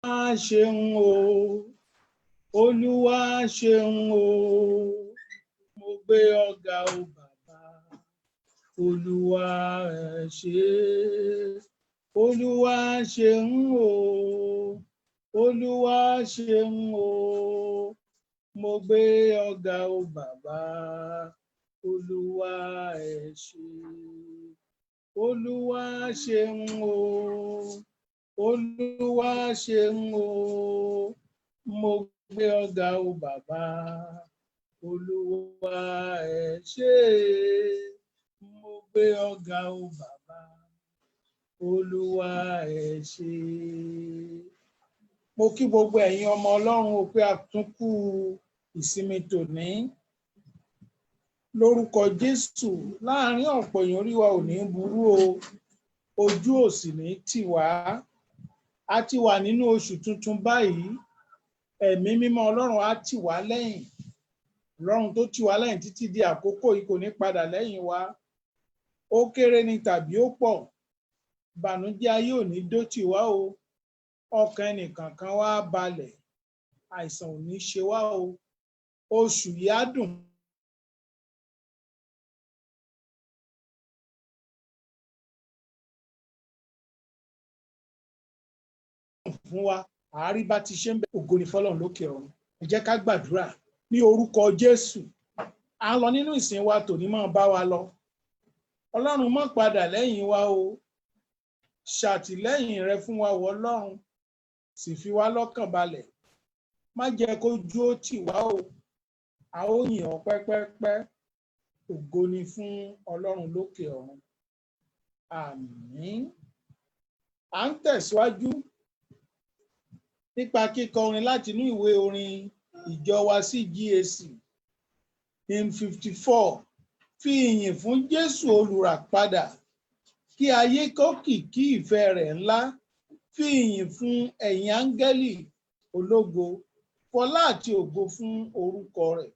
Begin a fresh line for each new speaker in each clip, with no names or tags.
ṣeun o, Olúwa ṣeun o, mo gbé ọ̀gá o bàbá, Olúwa ẹ ṣé, Olúwa ṣeun o, Olúwa ṣeun o, mo gbé ọ̀gá o bàbá, Olúwa ẹ ṣé, Olúwa ṣeun o, Olúwa ṣeun o, mo gbé ọ̀gá o bàbá, Olúwa ẹ ṣé, mo gbé ọ̀gá o bàbá, Olúwa ẹ ṣé. Mo kí gbogbo ẹ̀yin ọmọ Ọlọ́run o pé a tún kú ìsinmi tòní. Lórúkọ Jésù, láàárín ọ̀pọ̀ èèyàn orí wa ò ní burú o, ojú ò sì ní tì wá. A ti wà nínú oṣù tuntun báyìí, ẹ̀mí mímọ́ Ọlọ́run á tì wá lẹ́yìn. Ọlọ́run tó tì wá lẹ́yìn títí di àkókò yìí kò ní padà lẹ́yìn wa. Ó kéré ni tàbí ó pọ̀, ìbànújẹ́ ayé ò ní dó tì wá o. Ọkàn ẹnìkankan wá balẹ̀, àìsàn ò ní ṣe wá o. Oṣù yìí á dùn fún wa, àárí bá ti ṣe ń bẹ, ògo ni fọ́lọ́run lókè ọ̀run. Ẹ jẹ́ ká gbàdúrà ní orúkọ Jésù. À ń lọ nínú ìsìn wa tòní, máa bá wa lọ. Ọlọ́run má padà lẹ́yìn wa o. Ṣàtìlẹ́yìn rẹ fún wa wọ Ọlọ́run, sì fi wá lọ́kàn balẹ̀. Má jẹ́ kójú ó tì wá o. A ó yìn ọ́ pẹ́pẹ́pẹ́. Ògo ni fún Ọlọ́run lókè ọ̀run. Àmín. À ń tẹ̀síwájú nípa kíkọ orin láti inú ìwé orin ìjọ wa CGAC hymn 54. Fi ìyìn fún Jésù olùràpadà, kí ayé kó kìkì ìfẹ́ rẹ̀ ńlá. Fi ìyìn fún ẹ̀yin áńgẹ́lì ológo, fọlá àti ògo fún orúkọ rẹ̀.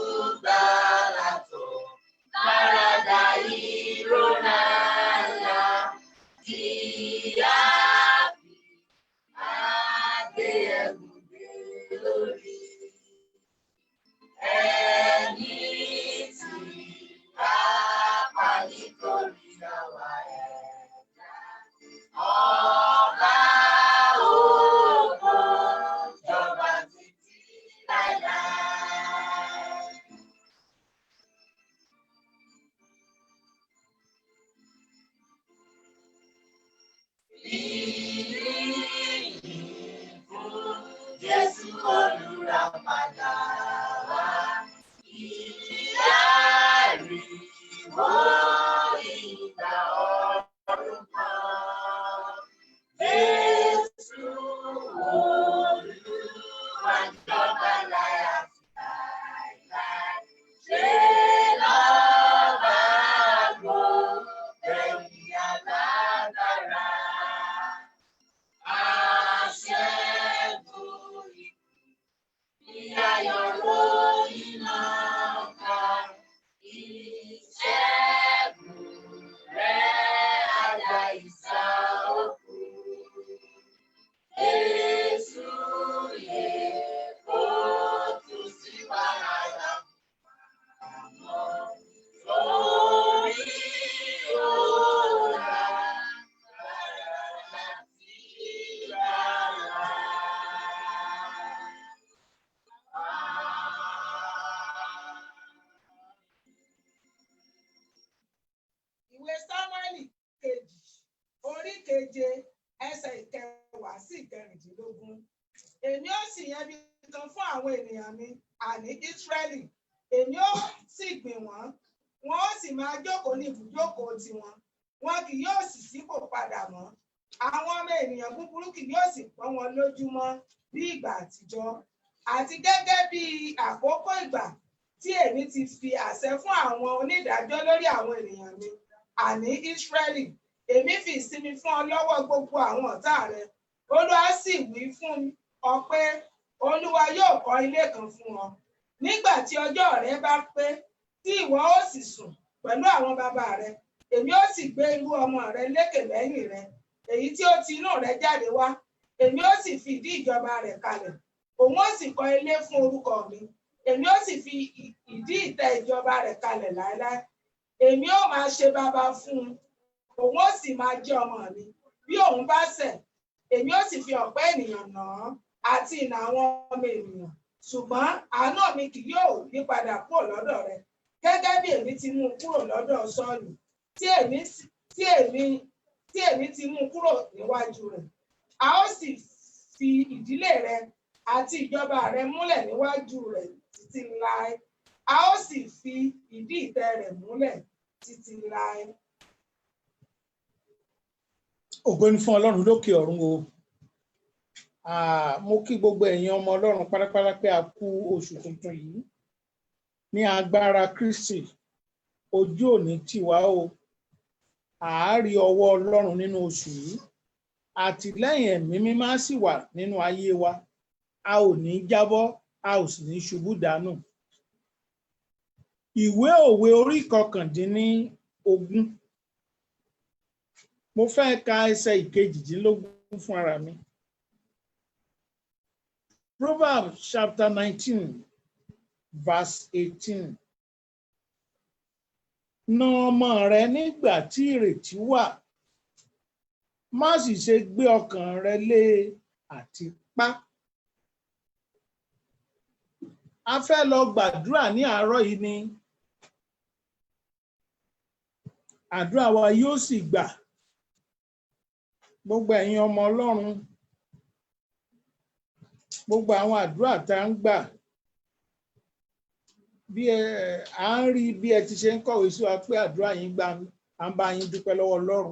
Olùgbàlà tó keje ẹsẹ̀ ìkẹwàá sí ìkẹrìndínlógún. Èmi ó sì yan ibi kan fún àwọn ènìyàn mi, àní Ísírẹ́lì. Èmi ó sì gbìn wọ́n, wọn ó sì máa jókòó ní ibùjókòó tiwọn. Wọn kì yóò sì ṣípò padà mọ́. Àwọn ọmọ ènìyàn búburú kì yóò sì pọ́n wọn lójúmọ́ bí ìgbà àtijọ́. Àti gẹ́gẹ́ bí àkókò ìgbà tí èmi ti fi àṣẹ fún àwọn onídàájọ́ lórí àwọn ènìyàn mi, àní Ísírẹ́lì. Èmi fi ìsinmi fún ọ lọ́wọ́ gbogbo àwọn ọ̀tá rẹ. Olúwa sì wí fún ọ pé Olúwa yóò kọ́ ilé kan fún ọ. Nígbà tí ọjọ́ rẹ bá pé, tí ìwọ ó sì sùn pẹ̀lú àwọn bàbá rẹ, èmi ó sì gbé irú ọmọ rẹ lékè lẹ́yìn rẹ, èyí tí ó ti inú rẹ jáde wá. Èmi ó sì fi ìdí ìjọba rẹ kalẹ̀. Òun ó sì kọ́ ilé fún orúkọ mi. Èmi ó sì fi ìdí ìtẹ́ ìjọba rẹ kalẹ̀ láéláé. Èmi ó máa ṣe bàbá fún un, òun ó sì máa jẹ́ ọmọ mi. Bí òun bá ṣẹ̀, èmi ó sì fi ọ̀pá ènìyàn nà án àti ìnà àwọn ọmọ ènìyàn. Ṣùgbọ́n àánú mi kì yóò yí padà kúrò lọ́dọ̀ rẹ, gẹ́gẹ́ bí èmi ti mú kúrò lọ́dọ̀ Sọ́ọ̀lù, tí èmi ti mú kúrò níwájú rẹ̀. A ó sì fi ìdílé rẹ àti ìjọba rẹ múlẹ̀ níwájú rẹ̀ títí láé. A ó sì fi ìdí ìtẹ́ rẹ̀ múlẹ̀ títí láé.
Ògo ni fún Ọlọ́run lókè ọ̀run o. Mo kí gbogbo ẹ̀yin ọmọ Ọlọ́run pátápátá pé a kú oṣù tuntun yìí. Ní agbára Kristi, ojú òní tì wá o. Àárí ọwọ́ Ọlọ́run nínú oṣù yìí. Àtìlẹ́yìn ẹ̀mí mímọ́ sì wà nínú ayé wa. A ò ní jábọ́, a ò sì ní ṣubú dànù. Ìwé Òwe orí 19. Mo fẹ́ ka ẹsẹ̀ 18 fún ara mi. Proverbs chapter 19, verse 18. Na ọmọ rẹ nígbà tí ìrètí wà, má sì ṣe gbé ọkàn rẹ lé àti pa. A fẹ́ lọ gbàdúrà ní àárọ̀ yìí ni. Àdúrà wa yóò sì gbà. Gbogbo ẹ̀yin ọmọ Ọlọ́run, gbogbo àwọn àdúrà tá ń gbà, bí à ń rí bí ẹ ti ṣe ń kọ̀wé sí wa pé àdúrà yín gbà, à ń bá yín dúpẹ́ lọ́wọ́ Ọlọ́run.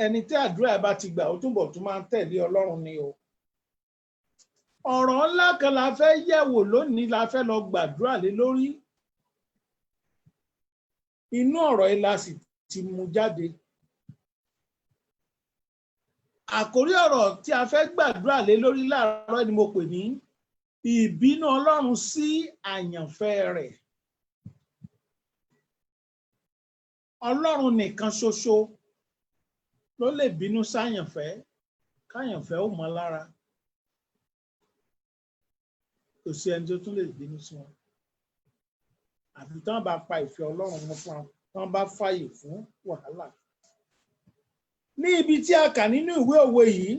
Ẹni tí àdúrà bá ti gbà, ó túbọ̀ tún máa ń tẹ̀lé Ọlọ́run ni o. Ọ̀rọ̀ ńlá kan la fẹ́ yẹ̀wò lónìí, la fẹ́ lọ gbàdúrà lé lórí. Inú ọ̀rọ̀ yìí la sì ti mú jáde. Àkórí ọ̀rọ̀ tí a fẹ́ gbàdúrà lé lórí láàárọ̀ ni mo pè ní ìbínú Ọlọ́run sí àyànfẹ́ rẹ̀. Ọlọ́run nìkan ṣoṣo ló lè bínú sáyànfẹ́, káyànfẹ́ ó mọ́ lára. Kò sí ẹni tó tún lè bínú sí wọn. Àfi tí wọ́n bá pa ìfẹ́ Ọlọ́run mọ́ fún wọn, tí wọ́n bá fàyè fún wàhálà. Ní ibi tí a kà nínú ìwé Òwe yìí,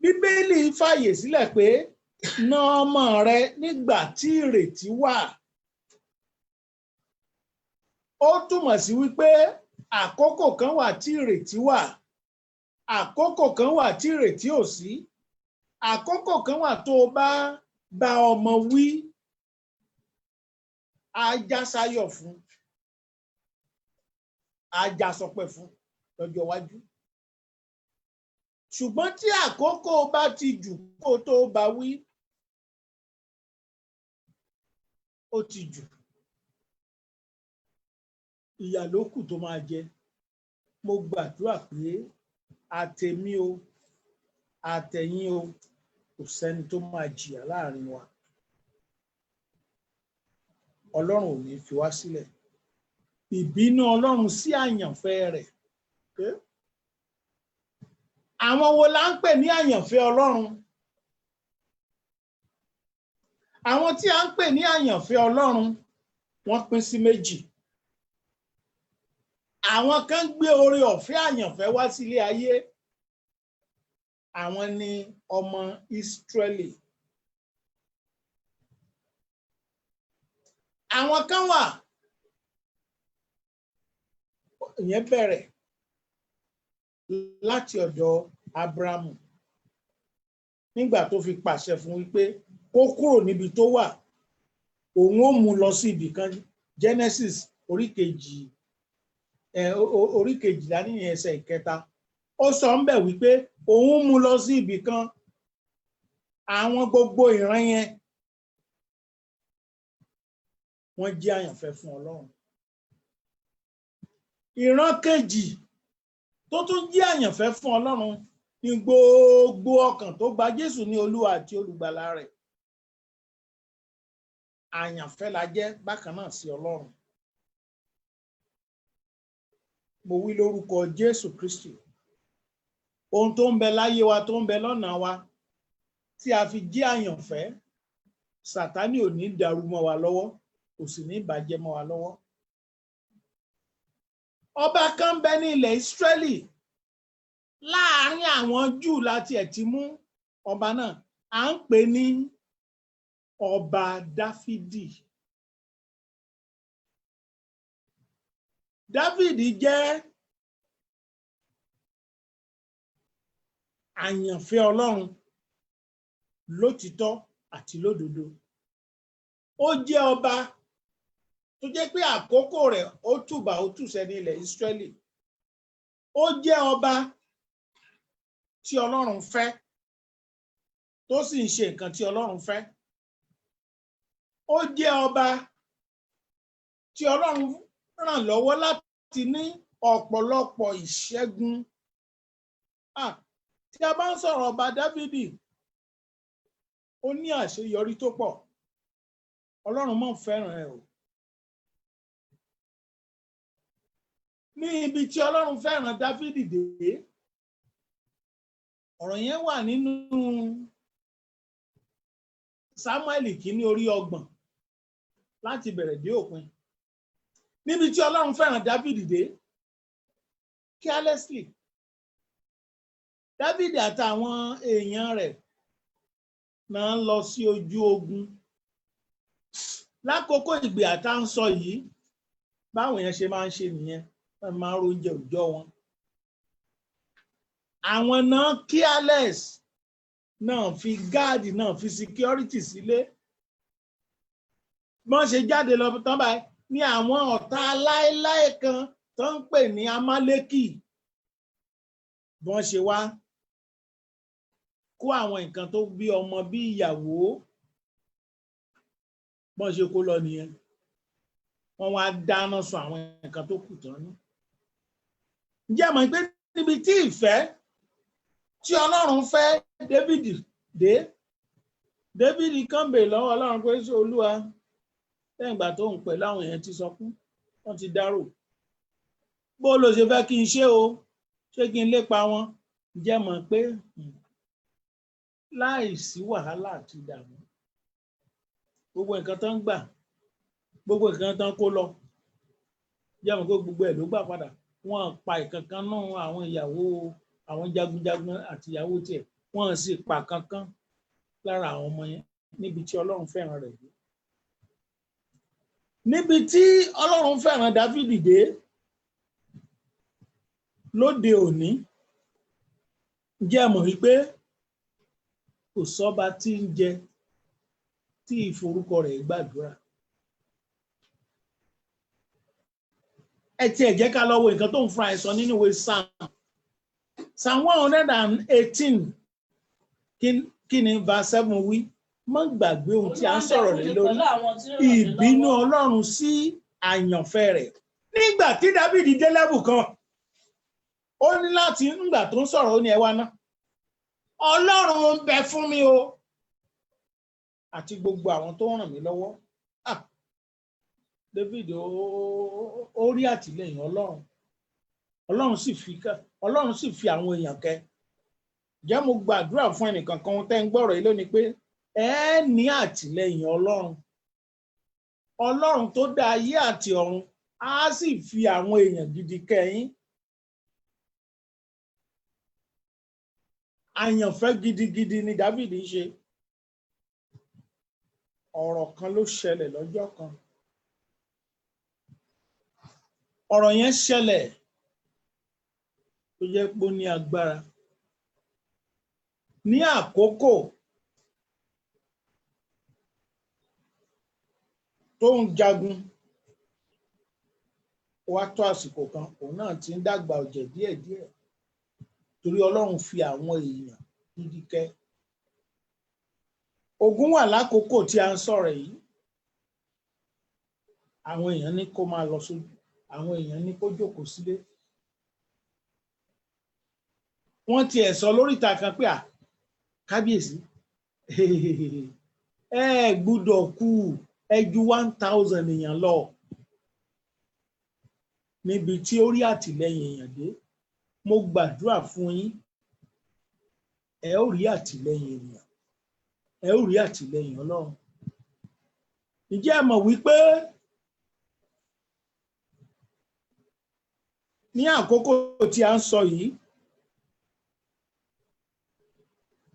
Bíbélì fàyè sílẹ̀ pé na ọmọ rẹ nígbà tí ìrètí wà. Ó túmọ̀ sí wípé àkókò kan wà tí ìrètí wà. Àkókò kan wà tí ìrètí ò sí. Àkókò kan wà tó o bá bá ọmọ wí, á já sáyọ̀ fún, á já sọpẹ́ fún lọ́jọ́ iwájú. Ṣùgbọ́n tí àkókò bá ti jù kó tó bá wí, ó ti jù. Ìyà ló kù tó máa jẹ. Mo gbàdúrà pé àtèmi o, àtẹ̀yin o, kò sẹ́ni tó máa jìyà láàrin wa. Ọlọ́run ò ní fi wá sílẹ̀. Ìbínú Ọlọ́run sí àyànfẹ́ rẹ̀. Àwọn wo la ń pè ní àyànfẹ́ Ọlọ́run? Àwọn tí a ń pè ní àyànfẹ́ Ọlọ́run, wọ́n pín sí méjì. Àwọn kan gbé oore ọ̀fẹ́ àyànfẹ́ wá sílé ayé. Àwọn ni ọmọ Ísírẹ́lì. Àwọn kan wà, ìyẹn bẹ̀rẹ̀ láti ọ̀dọ̀ Ábúráhámù nígbà tó fi pàṣẹ fún wípé kó kúrò níbi tó wà, òun ó mú lọ sí ibì kan. Genesis orí kejìlá ní ẹsẹ̀ ìkẹta, ó sọ ń bẹ̀ wípé òun mú lọ sí ibì kan. Àwọn gbogbo ìran yẹn wọ́n jẹ́ àyànfẹ́ fún Ọlọ́run. Ìran kejì tó tún jẹ́ àyànfẹ́ fún Ọlọ́run ní gbogbo ọkàn tó gba Jésù ní Olúwa àti olùgbàlà rẹ̀. Àyànfẹ́ la jẹ́ bákan náà sí Ọlọ́run. Mo wí lórúkọ Jésù Kristi, ohun tó ń bẹ láyé wa, tó ń bẹ lọ́nà wa, tí a fi jẹ́ àyànfẹ́, Sátánì ò ní dàrú mọ́ wa lọ́wọ́, kò sì ní bàjẹ́ mọ́ wa lọ́wọ́. Ọba kan bẹ ní ilẹ̀ Ísírẹ́lì, láàárín àwọn Júù láti ẹ̀ ti mú ọba náà, à ń pè ní ọba Dáfídì. Dáfídì jẹ́ àyànfẹ́ Ọlọ́run lótìtọ́ àti lódodo. Ó jẹ́ ọba tó jẹ́ pé àkókò rẹ̀ ó tùbà ó tùṣẹ́ ní ilẹ̀ Ísírẹ́lì. Ó jẹ́ ọba tí Ọlọ́run fẹ́, tó sì ń ṣe nǹkan tí Ọlọ́run fẹ́. Ó jẹ́ ọba tí Ọlọ́run ràn lọ́wọ́ láti ní ọ̀pọ̀lọpọ̀ ìṣẹ́gun. Tí a bá ń sọ̀rọ̀ ọba Dáfídì, ó ní àṣeyọrí tó pọ̀. Ọlọ́run mọ̀ fẹ́ràn ẹ̀ o. Ní ibi tí Ọlọ́run fẹ́ràn Dáfídì dé, ọ̀rọ̀ yẹn wà nínú Sámúẹ́lì kìíní orí 30 láti bẹ̀rẹ̀ dé òpin. Níbi tí Ọlọ́run fẹ́ràn Dáfídì dé, carelessly, Dáfídì àtàwọn èèyàn rẹ̀ náà lọ sí ojú ogun. Lákòókò ìgbé àtà ń sọ yìí, báwọn yẹn ṣe máa ń ṣe nìyẹn, wọ́n máa ń róúnjẹ òòjọ́ wọn. Àwọn náà careless, náà fi gáàdì, náà fi security sílé. Wọ́n ṣe jáde lọ tán báyìí ní àwọn ọ̀tá láéláé kan tó ń pè ní Amálẹ́kì. Wọ́n ṣe wá kó àwọn nǹkan tó bí ọmọ bí ìyàwó, wọ́n ṣe kó lọ nìyẹn. Wọ́n wá dáná sun àwọn nǹkan tó kù tán ní. Ǹjẹ́ mọ̀ pé níbi tí ìfẹ́ tí Ọlọ́run fẹ́ Dáfídì dé, Dáfídì kàn bèèrè lọ́wọ́ Ọlọ́run pé ṣé Olúwa, lẹ́yìn ìgbà tó ń pẹ̀lú àwọn èèyàn ti sọkún, wọ́n ti dárò, bó ló ṣe fẹ́ kí n ṣe o, ṣé kí n lépa wọn? Ǹjẹ́ mọ̀ pé láì sí wàhálà àti ìdààmú, gbogbo nǹkan tán gbà, gbogbo nǹkan tán kó lọ, ǹjẹ́ mọ̀ pé gbogbo ẹ̀ ló gbà padà. Wọ́n pa ìkankan náà àwọn ìyàwó, àwọn jagunjagun àti ìyàwó tiẹ̀, wọ́n sì pa kankan lára àwọn ọmọ yẹn, níbi tí Ọlọ́run fẹ́ràn rẹ̀ dé. Níbi tí Ọlọ́run fẹ́ràn Dáfídì dé lóde òní, ǹjẹ́ mọ̀ wípé kò sọ́ba tí ń jẹ tí ìforúkọ rẹ̀ gbàdúrà. Ẹ tiẹ̀ jẹ́ ká lọ wo nǹkan tó ń fúnra ẹ̀ sọ nínú ìwé Psalm 118, kí ni verse 7 wí? Má gbàgbé ohun tí a ń sọ̀rọ̀ lé lórí, ìbínú Ọlọ́run sí àyànfẹ́ rẹ̀. Nígbà tí Dáfídì dé level kan, ó ní láti, nígbà tó ń sọ̀rọ̀, ó ní ẹ wá ná, Ọlọ́run ń bẹ fún mi o, àti gbogbo àwọn tó ràn mí lọ́wọ́. Dáfídì ó rí àtìlẹ́yìn Ọlọ́run. Ọlọ́run sì fi àwọn èèyàn kẹ́. Jẹ́ mo gbàdúrà fún ẹnìkan kan tẹ́ ń gbọ́rọ̀ yìí lónìí pé ẹ ní àtìlẹ́yìn Ọlọ́run. Ọlọ́run tó dá ayé àti ọ̀run á sì fi àwọn èèyàn gidi kẹ́ yín. Àyànfẹ́ gidigidi ni Dáfídì ń ṣe. Ọ̀rọ̀ kan ló ṣẹlẹ̀ lọ́jọ́ kan. Ọ̀rọ̀ yẹn ṣẹlẹ̀ tó jẹ́ pé ó ní agbára ní àkókò tó ń jagun. Wá tó àsìkò kan òun náà ti ń dàgbà ọ̀jẹ̀ díẹ̀díẹ̀ torí Ọlọ́run fi àwọn èèyàn gidi kẹ́. Ogun wà lákòókò tí a ń sọ̀rọ̀ yìí, àwọn èèyàn ní kó máa lọ sójú, àwọn èèyàn ní kó jókòó sílé. Wọ́n tiẹ̀ sọ lóríta kan pé kábíyèsí ẹ gbúdọ̀ kú, ẹ ju 1000 èèyàn lọ. Níbi tí ó rí àtìlẹ́yìn èèyàn dé, mo gbàdúrà fún yín, ẹ ó rí àtìlẹ́yìn ènìyàn, ẹ ó rí àtìlẹ́yìn Ọlọ́run. Ǹjẹ́ ẹ mọ̀ wípé ní àkókò tí a ń sọ yìí,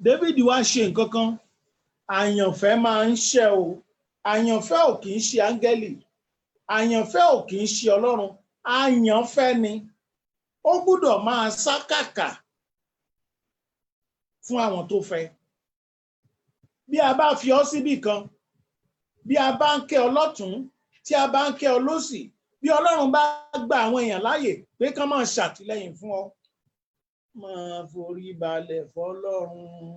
Dáfídì wá ṣe nǹkan kan, àyànfẹ́ máa ń ṣẹ o, àyànfẹ́ ò kì í ṣe áńgẹ́lì, àyànfẹ́ ò kì í ṣe Ọlọ́run, àyànfẹ́ ni. Ó gbọ́dọ̀ máa sákàkà fún àwọn tó fẹ́. Bí a bá fi ọ́ síbì kan, bí a bá ń kẹ́ ọ lọ́tún, tí a bá ń kẹ́ ọ lósì, bí Ọlọ́run bá gba àwọn èèyàn láàyè pé kán máa ṣàtìlẹ́yìn fún ọ, máa forí balẹ̀ fọ́lọ́run.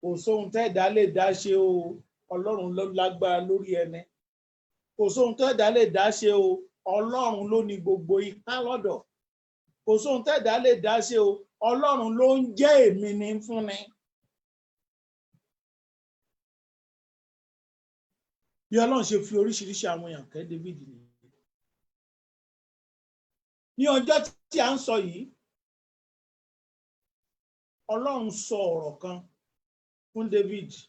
Kò sóhun tẹ́dá lè dá ṣe o, Ọlọ́run ló lágbára lórí ẹni. Kò sóhun tẹ́dá lè dá ṣe o, Ọlọ́run ló ní gbogbo ipá lọ́dọ̀. Kò sóhun tẹ́dá lè dá ṣe o, Ọlọ́run ló ń jẹ́ èmi ní fúnni. Bí Ọlọ́run ṣe fi oríṣiríṣi àwọn èèyàn kẹ́ Dáfídì nìyí. Ní ọjọ́ tí a ń sọ yìí, Ọlọ́run sọ ọ̀rọ̀ kan fún Dáfídì.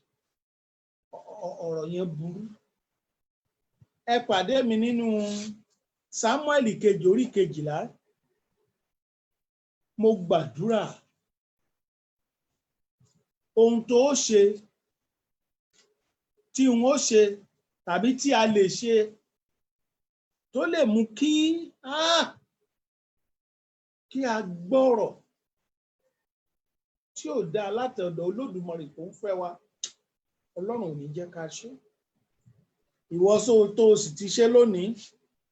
Ọ̀rọ̀ yẹn burú. Ẹ pàdé mi nínú Sámúẹ́lì kejì orí 12. Mo gbàdúrà ohun tó ṣe, tí n ó ṣe tàbí tí a lè ṣe tó lè mú kí a gbọ́rọ̀ tí ò dáa látọ̀dọ̀ Olódùmarè tó ń fẹ́ wa, Ọlọ́run ò ní jẹ́ ká ṣe. Ìwọ tó sì ti ṣe lónìí,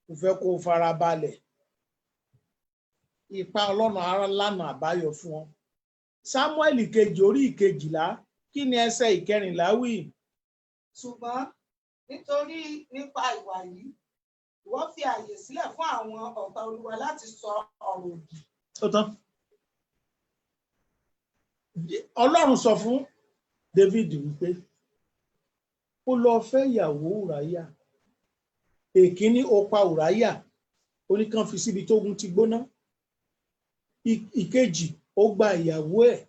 kò fẹ́ kó fara balẹ̀. Ipa Ọlọ́run ara lánàá àbáyọ fún ọ. Sámúẹ́lì kejì orí 12, kí ni ẹsẹ̀ 14 wí?
Ṣùgbọ́n nítorí nípa ìwà yìí, ìwọ fi àyè sílẹ̀ fún àwọn ọ̀tá Olúwa láti sọ ọ̀rọ̀ òdì.
Ó tán. Ọlọ́run sọ fún Dáfídì wípé ó lọ fẹ́ ìyàwó Ùráyà. Èkíní, ó pa Ùráyà, ó ní kán fi síbi tógun ti gbóná. Ìkejì, ó gba ìyàwó ẹ̀,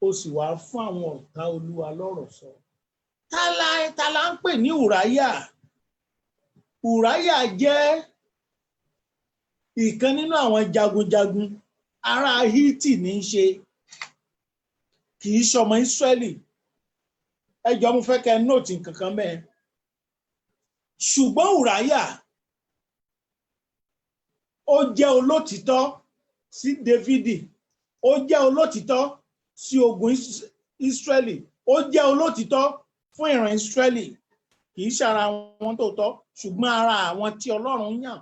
ó sì wá fún àwọn ọ̀tá Olúwa lọ́rọ̀ sọ. Ta la ń pè ní Ùráyà? Ùráyà jẹ́ ìkan nínú àwọn jagunjagun ará Hítì ní í ṣe, kì í ṣọmọ Ísírẹ́lì. Ẹ jọ̀ọ́ mo fẹ́ kẹ́ nóòtì nǹkan kan bẹ́ẹ̀. Ṣùgbọ́n Ùráyà ó jẹ́ olótìtọ́ sí Dáfídì, ó jẹ́ olótìtọ́ sí ogun Ísírẹ́lì, ó jẹ́ olótìtọ́ fún ìran Ísírẹ́lì. Kì í ṣara wọn tó tọ́, ṣùgbọ́n ara àwọn tí Ọlọ́run yàn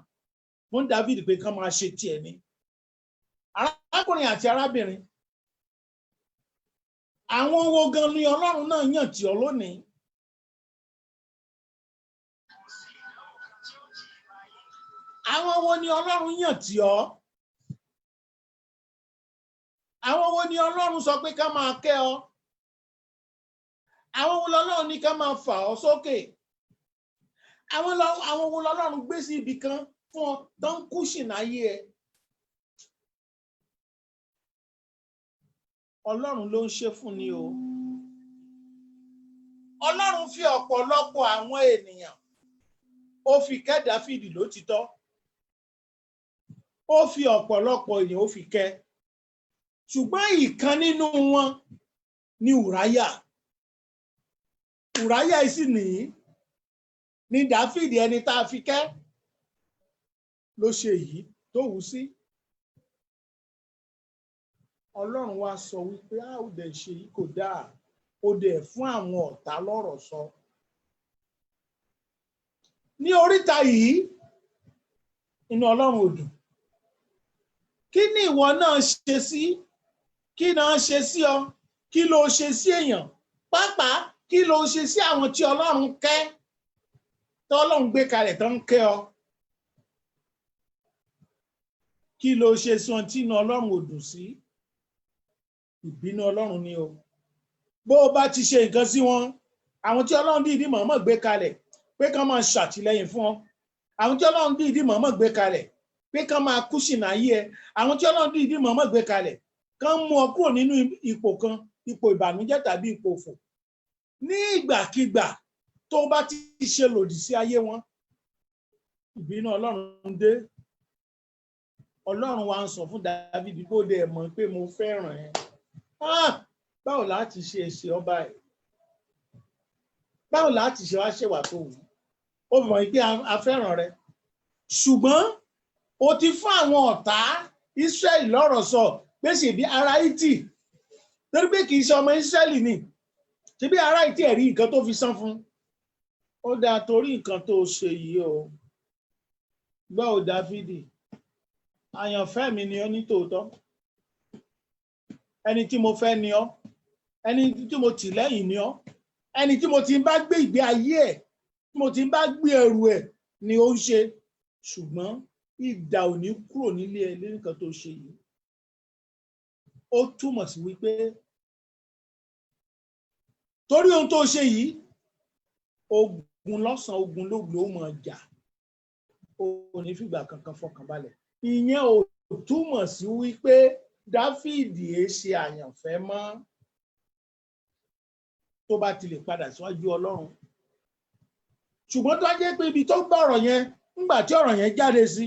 fún Dáfídì pé kán máa ṣe tiẹ̀ ni. Arákùnrin àti arábìnrin, àwọn wo gan ni Ọlọ́run náà yàn tì ọ́ lónìí? Àwọn wo ni Ọlọ́run yàn tì ọ́? Àwọn wo ni Ọlọ́run sọ pé ká máa kẹ́ ọ? Àwọn wo lọ́lọ́run ní ká máa fà ọ́ sókè? Àwọn wo lọ́lọ́run gbé sí ibì kan fún ọ tó ń kúṣìn ayé ẹ? Ọlọ́run ló ń ṣe fún ni o. Ọlọ́run fi ọ̀pọ̀lọpọ̀ àwọn ènìyàn, ó fi kẹ́ Dáfídì lótìtọ́. Ó fi ọ̀pọ̀lọpọ̀ èèyàn ó fi kẹ́. Ṣùgbọ́n ìkan nínú wọn ni Ùráyà. Ùráyà sì nìyí ní Dáfídì ẹni tá a fi kẹ́ ló ṣe yìí tó wù sí. Ọlọ́run wá sọ wípé ó dẹ̀ ṣe yìí kò dáa, ó dẹ̀ fún àwọn ọ̀tá lọ́rọ̀ sọ. Ní oríta yìí inú Ọlọ́run ò dùn. Kí ni ìwọ náà ṣe sí? Kí náà ṣe sí ọ? Kí ló ṣe sí èèyàn? Pàápàá kí ló ṣe sí àwọn tí Ọlọ́run kẹ́, tí Ọlọ́run gbé kalẹ̀ tó ń kẹ́ ọ? Kí ló ṣe sí wọn tí inú Ọlọ́run ò dùn sí? Ìbínú Ọlọ́run ni o. Bó o bá ti ṣe nǹkan sí wọn, àwọn tí Ọlọ́run dìídì mọ̀ọ́mọ̀ gbé kalẹ̀ pé kán máa ṣàtìlẹ́yìn fún ọ, àwọn tí Ọlọ́run dìídì mọ̀ọ́mọ̀ gbé kalẹ̀ pé kán máa kúṣìnà ayé ẹ, àwọn tí Ọlọ́run dìídì mọ̀ọ́mọ̀ gbé kalẹ̀ kán mú ọ kúrò nínú ipò kan, ipò ìbànújẹ́ tàbí ipò òfò. Ní ìgbàkigbà tó bá ti ṣe lòdì sí ayé wọn, ìbínú Ọlọ́run dé. Ọlọ́run wa ń sọ fún Dáfídì bó dẹ̀ mọ̀ pé mo fẹ́ràn ẹ. Báwo láti ṣe ṣe ọba ẹ̀? Báwo láti ṣe wá ṣèwà tó wù? Ó mọ̀ pé a fẹ́ràn rẹ. Ṣùgbọ́n o ti fún àwọn ọ̀tá Ísírẹ́lì lọ́rọ̀ sọ pé ṣèbí ará Hítì, torí pé kì í ṣe ọmọ Ísírẹ́lì ni, ṣèbí ará Hítì ẹ̀rí nǹkan tó fi san fún. Ó dáa torí nǹkan tó ṣe yìí o. Gbọ́ ò Dáfídì, àyànfẹ́ mi ni ọ́ ní tòótọ́. Ẹni tí mo fẹ́ ni ọ́, ẹni tí mo tì lẹ́yìn ni ọ́, ẹni tí mo ti ń bá gbé ìgbé ayé ẹ̀, tí mo ti ń bá gbé ẹrù ẹ̀ ni ó ń ṣe. Ṣùgbọ́n idà ò ní kúrò nílé ẹ lórí nǹkan tó ṣe yìí. Ó túmọ̀ sí wípé torí ohun tó ṣe yìí, ogun lọ́sàn-án ogun lóru ló mọ̀ jà, ó ní fìgbà kankan fọkàn balẹ̀. Ìyẹn ò túmọ̀ sí wípé Dáfídì ṣe àyànfẹ́ mọ́ tó bá ti lè padà síwájú Ọlọ́run. Ṣùgbọ́n tó jẹ́ pé ibi tó gbọ́ ọ̀rọ̀ yẹn, nígbà tí ọ̀rọ̀ yẹn jáde sí,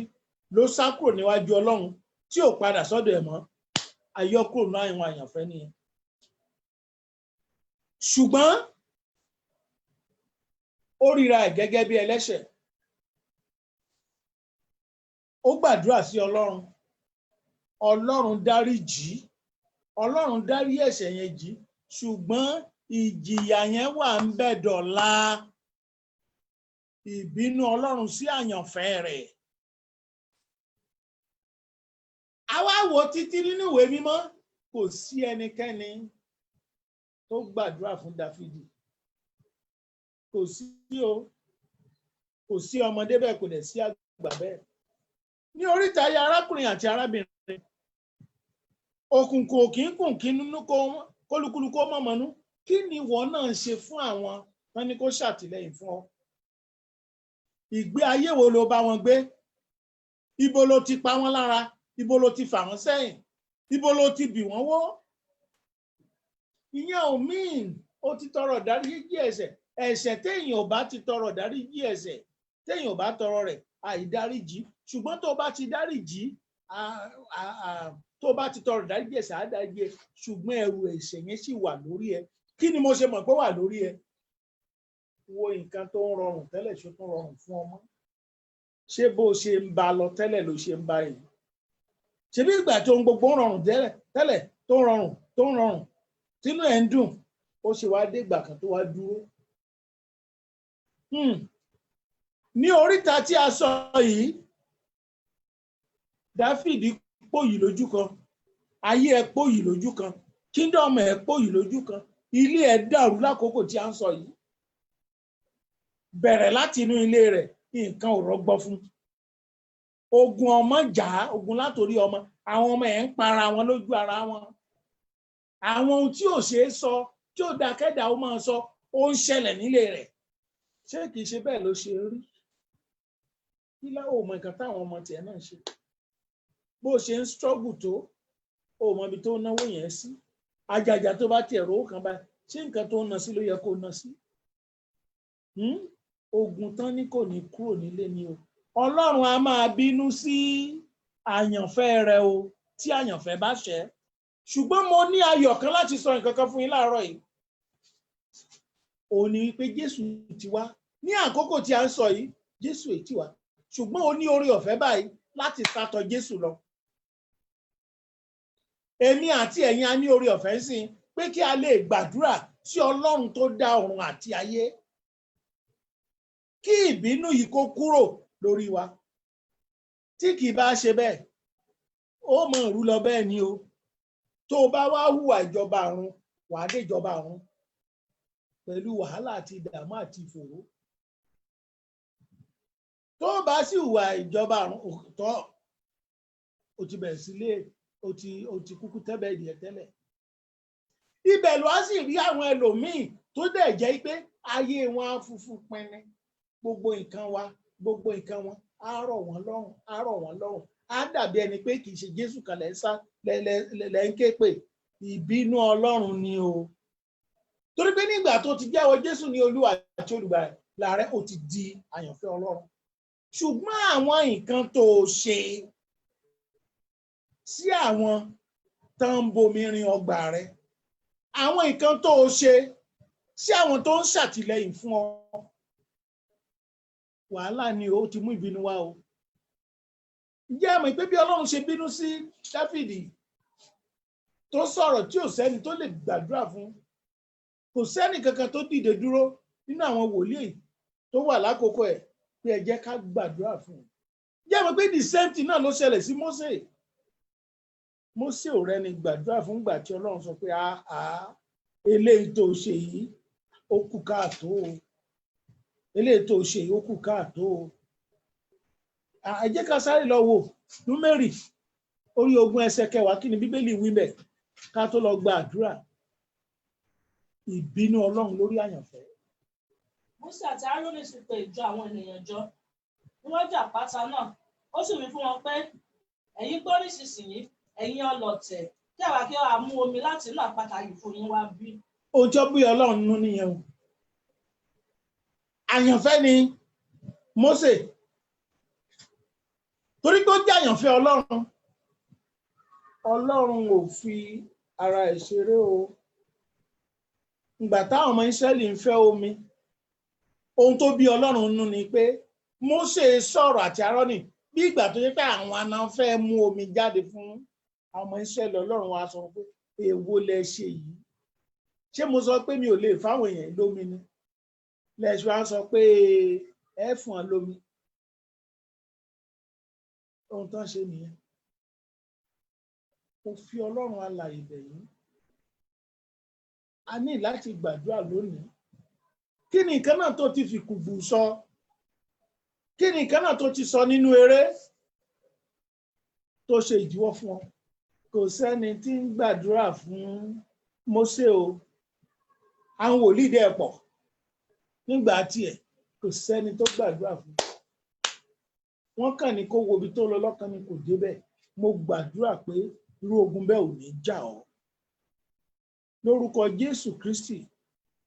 ló sá kúrò níwájú Ọlọ́run tí ò padà sọ́dọ̀ ẹ̀ mọ́, àyọkúrò náà àwọn àyànfẹ́ nìyẹn. Ṣùgbọ́n ó ríra ẹ̀ gẹ́gẹ́ bí ẹlẹ́ṣẹ̀. Ó gbàdúrà sí Ọlọ́run. Ọlọ́run dárí jì í. Ọlọ́run dárí ẹ̀ṣẹ̀ yẹn jì í. Ṣùgbọ́n ìjìyà yẹn wà ń bẹ dọ̀la. Ìbínú Ọlọ́run sí àyànfẹ́ rẹ̀. Àwa wò títí nínú ìwé mímọ́, kò sí ẹnikẹ́ni tó gbàdúrà fún Dáfídì. Kò sí o. Kò sí ọmọdé bẹ́ẹ̀, kò dẹ̀ sí àgbà bẹ́ẹ̀. Ní oríta ayé arákùnrin àti arábìnrin, òkùnkùn òkínkùn kí nínú kólúkúlù kó mọ̀mọ́nú. Kí ni ìwọ náà ṣe fún àwọn tán ní kó ṣàtìlẹ́yìn fún ọ? Ìgbé ayé wo ló bá wọn gbé? Ibo ló ti pa wọ́n lára? Ibo ló ti fà wọ́n sẹ́yìn? Ibo ló ti bì wọ́n wó? Ìyẹn ò mean ó ti tọrọ dáríjì ẹ̀ṣẹ̀. Ẹ̀ṣẹ̀ téèyàn ò bá ti tọrọ dáríjì ẹ̀ṣẹ̀, téèyàn ò bá tọrọ rẹ̀ àìdáríjì. Ṣùgbọ́n tó bá ti dáríjì, tó bá ti tọrọ dáríjì ẹ̀ṣẹ̀ á dáríjì ẹ. Ṣùgbọ́n ẹrù ẹ̀ṣẹ̀ yẹn sì wà lórí ẹ. Kí ni mo ṣe mọ̀ pé wà lórí ẹ? Wo nǹkan tó ń rọrùn tẹ́lẹ̀ ṣe tó rọrùn fún ọmọ. Ṣé bó ṣe ń ba lọ tẹ́lẹ̀ ló ṣe ń bá yìí? Ṣebí ìgbà tó ń gbogbo ń rọrùn tẹ́lẹ̀ tó ń rọrùn tínú ẹ̀ ń dùn, ó ṣe wá dé ìgbà kan tó wá dúró. Ní oríta tí a sọ yìí, Dáfídì pòyì lójú kan, ayé ẹ̀ pòyì lójú kan, kíndọ̀mù ẹ̀ pòyì lójú kan, ilé ẹ̀ dàrú lákòókò tí a ń sọ yìí. Bẹ̀rẹ̀ láti inú ilé rẹ̀, nǹkan ò rọgbọ fún. Ogun ọmọ jà, ogun látòrí ọmọ, àwọn ọmọ ẹ̀ ń para wọn lójú ara wọn. Àwọn ohun tí ò ṣeé sọ, tí ò dákẹ́dà ó máa sọ, ó ń ṣẹlẹ̀ nílé rẹ̀. Ṣé kìí ṣe bẹ́ẹ̀ ló ṣe rí? Kí láwọn ò mọ nǹkan táwọn ọmọ tiẹ̀ náà ṣe? Bó ṣe ń struggle tó, ó mọ ibi tó náwó yẹn sí. Àjàjà tó bá tiẹ̀ rówó kan báyìí, ṣé nǹkan tó ń ná sí ló yẹ kó ná sí? Ogun tán ní kò ní kúrò nílé ni o. Ọlọ́run a máa bínú sí àyànfẹ́ rẹ o, tí àyànfẹ́ bá ṣẹ̀. Ṣùgbọ́n mo ní ayọ̀ kan láti sọ nǹkan kan fún yín láàárọ̀ yìí. Ó ní wípé Jésù ti wá. Ní àkókò tí a ń sọ yìí, Jésù ò tí wá. Ṣùgbọ́n ó ní oore ọ̀fẹ́ báyìí láti sátọ Jésù lọ. èmi àti ẹ̀yin a ní oore ọ̀fẹ́ sí pé kí a lè gbàdúrà sí Ọlọ́run tó dá ọ̀run àti ayé kí ìbínú yìí kó kúrò lórí wa. Tí kì í bá ṣe bẹ́ẹ̀ ó mọ̀ rú lọ bẹ́ẹ̀ ni o. Tó o bá wá hùwà ìjọba ọ̀run wàá dé ìjọba ọ̀run pẹ̀lú wàhálà àti ìdààmú àti ìfòòró. Tó o bá sì hùwà ìjọba ọ̀run tọ́ o ti bẹ̀rẹ̀ sílé o ti kúkú tẹ́bẹ̀ ìdíyẹ tẹ́lẹ̀. Ibẹ̀ ló á sì rí àwọn ẹlòmíì tó dẹ̀ jẹ́ pé ayé wọn á funfun pinni. Gbogbo nǹkan wọn á rọ̀ wọ́n lọ́rùn. Á dàbí ẹni pé kì í ṣe Jésù kan lẹ́ ń ké pè. Ìbínú Ọlọ́run ni o. Torí pé nígbà tó ti jẹ́wọ́ Jésù ní Olúwa àti Olùgbàlà rẹ̀ ó ti di àyànfẹ́ Ọlọ́run. Ṣùgbọ́n àwọn nǹkan tó ṣe sí àwọn tó ń bomi rin ọgbà rẹ̀, àwọn nǹkan tó ṣe sí àwọn tó ń ṣàtìlẹ́yìn fún ọ, wàhálà ni ó ti mú ìbínú wá o. Ǹjẹ́ ẹ mọ̀ pé bí Ọlọ́run ṣe bínú sí Dáfídì tó sọ̀rọ̀ tí ò sẹ́ni tó lè gbàdúrà fún, kò sẹ́ni kankan tó dìde dúró nínú àwọn wòlíì tó wà lákòókò ẹ̀ pé ẹ jẹ́ ká gbàdúrà fún un. Ǹjẹ́ ẹ mọ̀ pé the same thing náà ló ṣẹlẹ̀ sí Mósè. Mósè ò rẹ́ni gbàdúrà fún ìgbà tí Ọlọ́run sọ pé eléyìí tó ṣe yìí ó kù káàtó o. Eléyìí tó ṣe yìí ó kù káàtó o. Ẹ jẹ́ ká sáré lọ wò Númérì orí 20 ẹsẹ̀ 10 kí ni Bíbélì wí bẹ̀ ká tó lọ gba àdúrà. Ìbínú Ọlọ́run lórí àyànfẹ́.
Mósè àti Áárónì sì pe ìjọ àwọn ènìyàn jọ níwájú àpáta náà. Ó sì wí fún wọn pé ẹ̀yin gbọ́ nísinsìnyí ẹ̀yin ọlọ̀tẹ̀ kí àwa kí a mú omi láti inú àpáta yìí fún yín wá bí.
Ohun tí ó bí Ọlọ́run nú nìyẹn o. Àyànfẹ́ ni Mósè. Torí pé ó jẹ́ àyànfẹ́ Ọlọ́run. Ọlọ́run ò fi ara ẹ̀ ṣeré o. Ìgbà táwọn ọmọ Ísírẹ́lì ń fẹ́ omi, ohun tó bí Ọlọ́run nú ni pé Mósè sọ̀rọ̀ àti Áárónì bí ìgbà tó yẹ pé àwọn àna fẹ́ mú omi jáde fún àwọn ọmọ Ísírẹ́lì. Ọlọ́run wa sọ pé èwo lẹ ṣe yìí? Ṣé mo sọ pé mi ò lè fáwọn èèyàn lómi ni? Lẹ́ṣù á sọ pé ẹ fún ọ lómi. Ohun tó ń ṣe nìyẹn. Mo fi Ọlọ́run alààyè bẹ̀ yín. A ní láti gbàdúrà lónìí. Kí ni nǹkan náà tó ti fi kùgbù sọ? Kí ni nǹkan náà tó ti sọ nínú eré tó ṣe ìdíwọ́ fún ọ? Kò sẹ́ni tí ń gbàdúrà fún Mósè o. Àwọn wòlíì dẹ̀ pọ̀ nígbà tiẹ̀, kò sẹ́ni tó gbàdúrà fún. Wọ́n kàn ní kó wo ibi tó lọ lọ́kàn ni kò débẹ̀. Mo gbàdúrà pé irú ogun bẹ́ẹ̀ ò ní jà ọ́. Lórúkọ Jésù Kristi,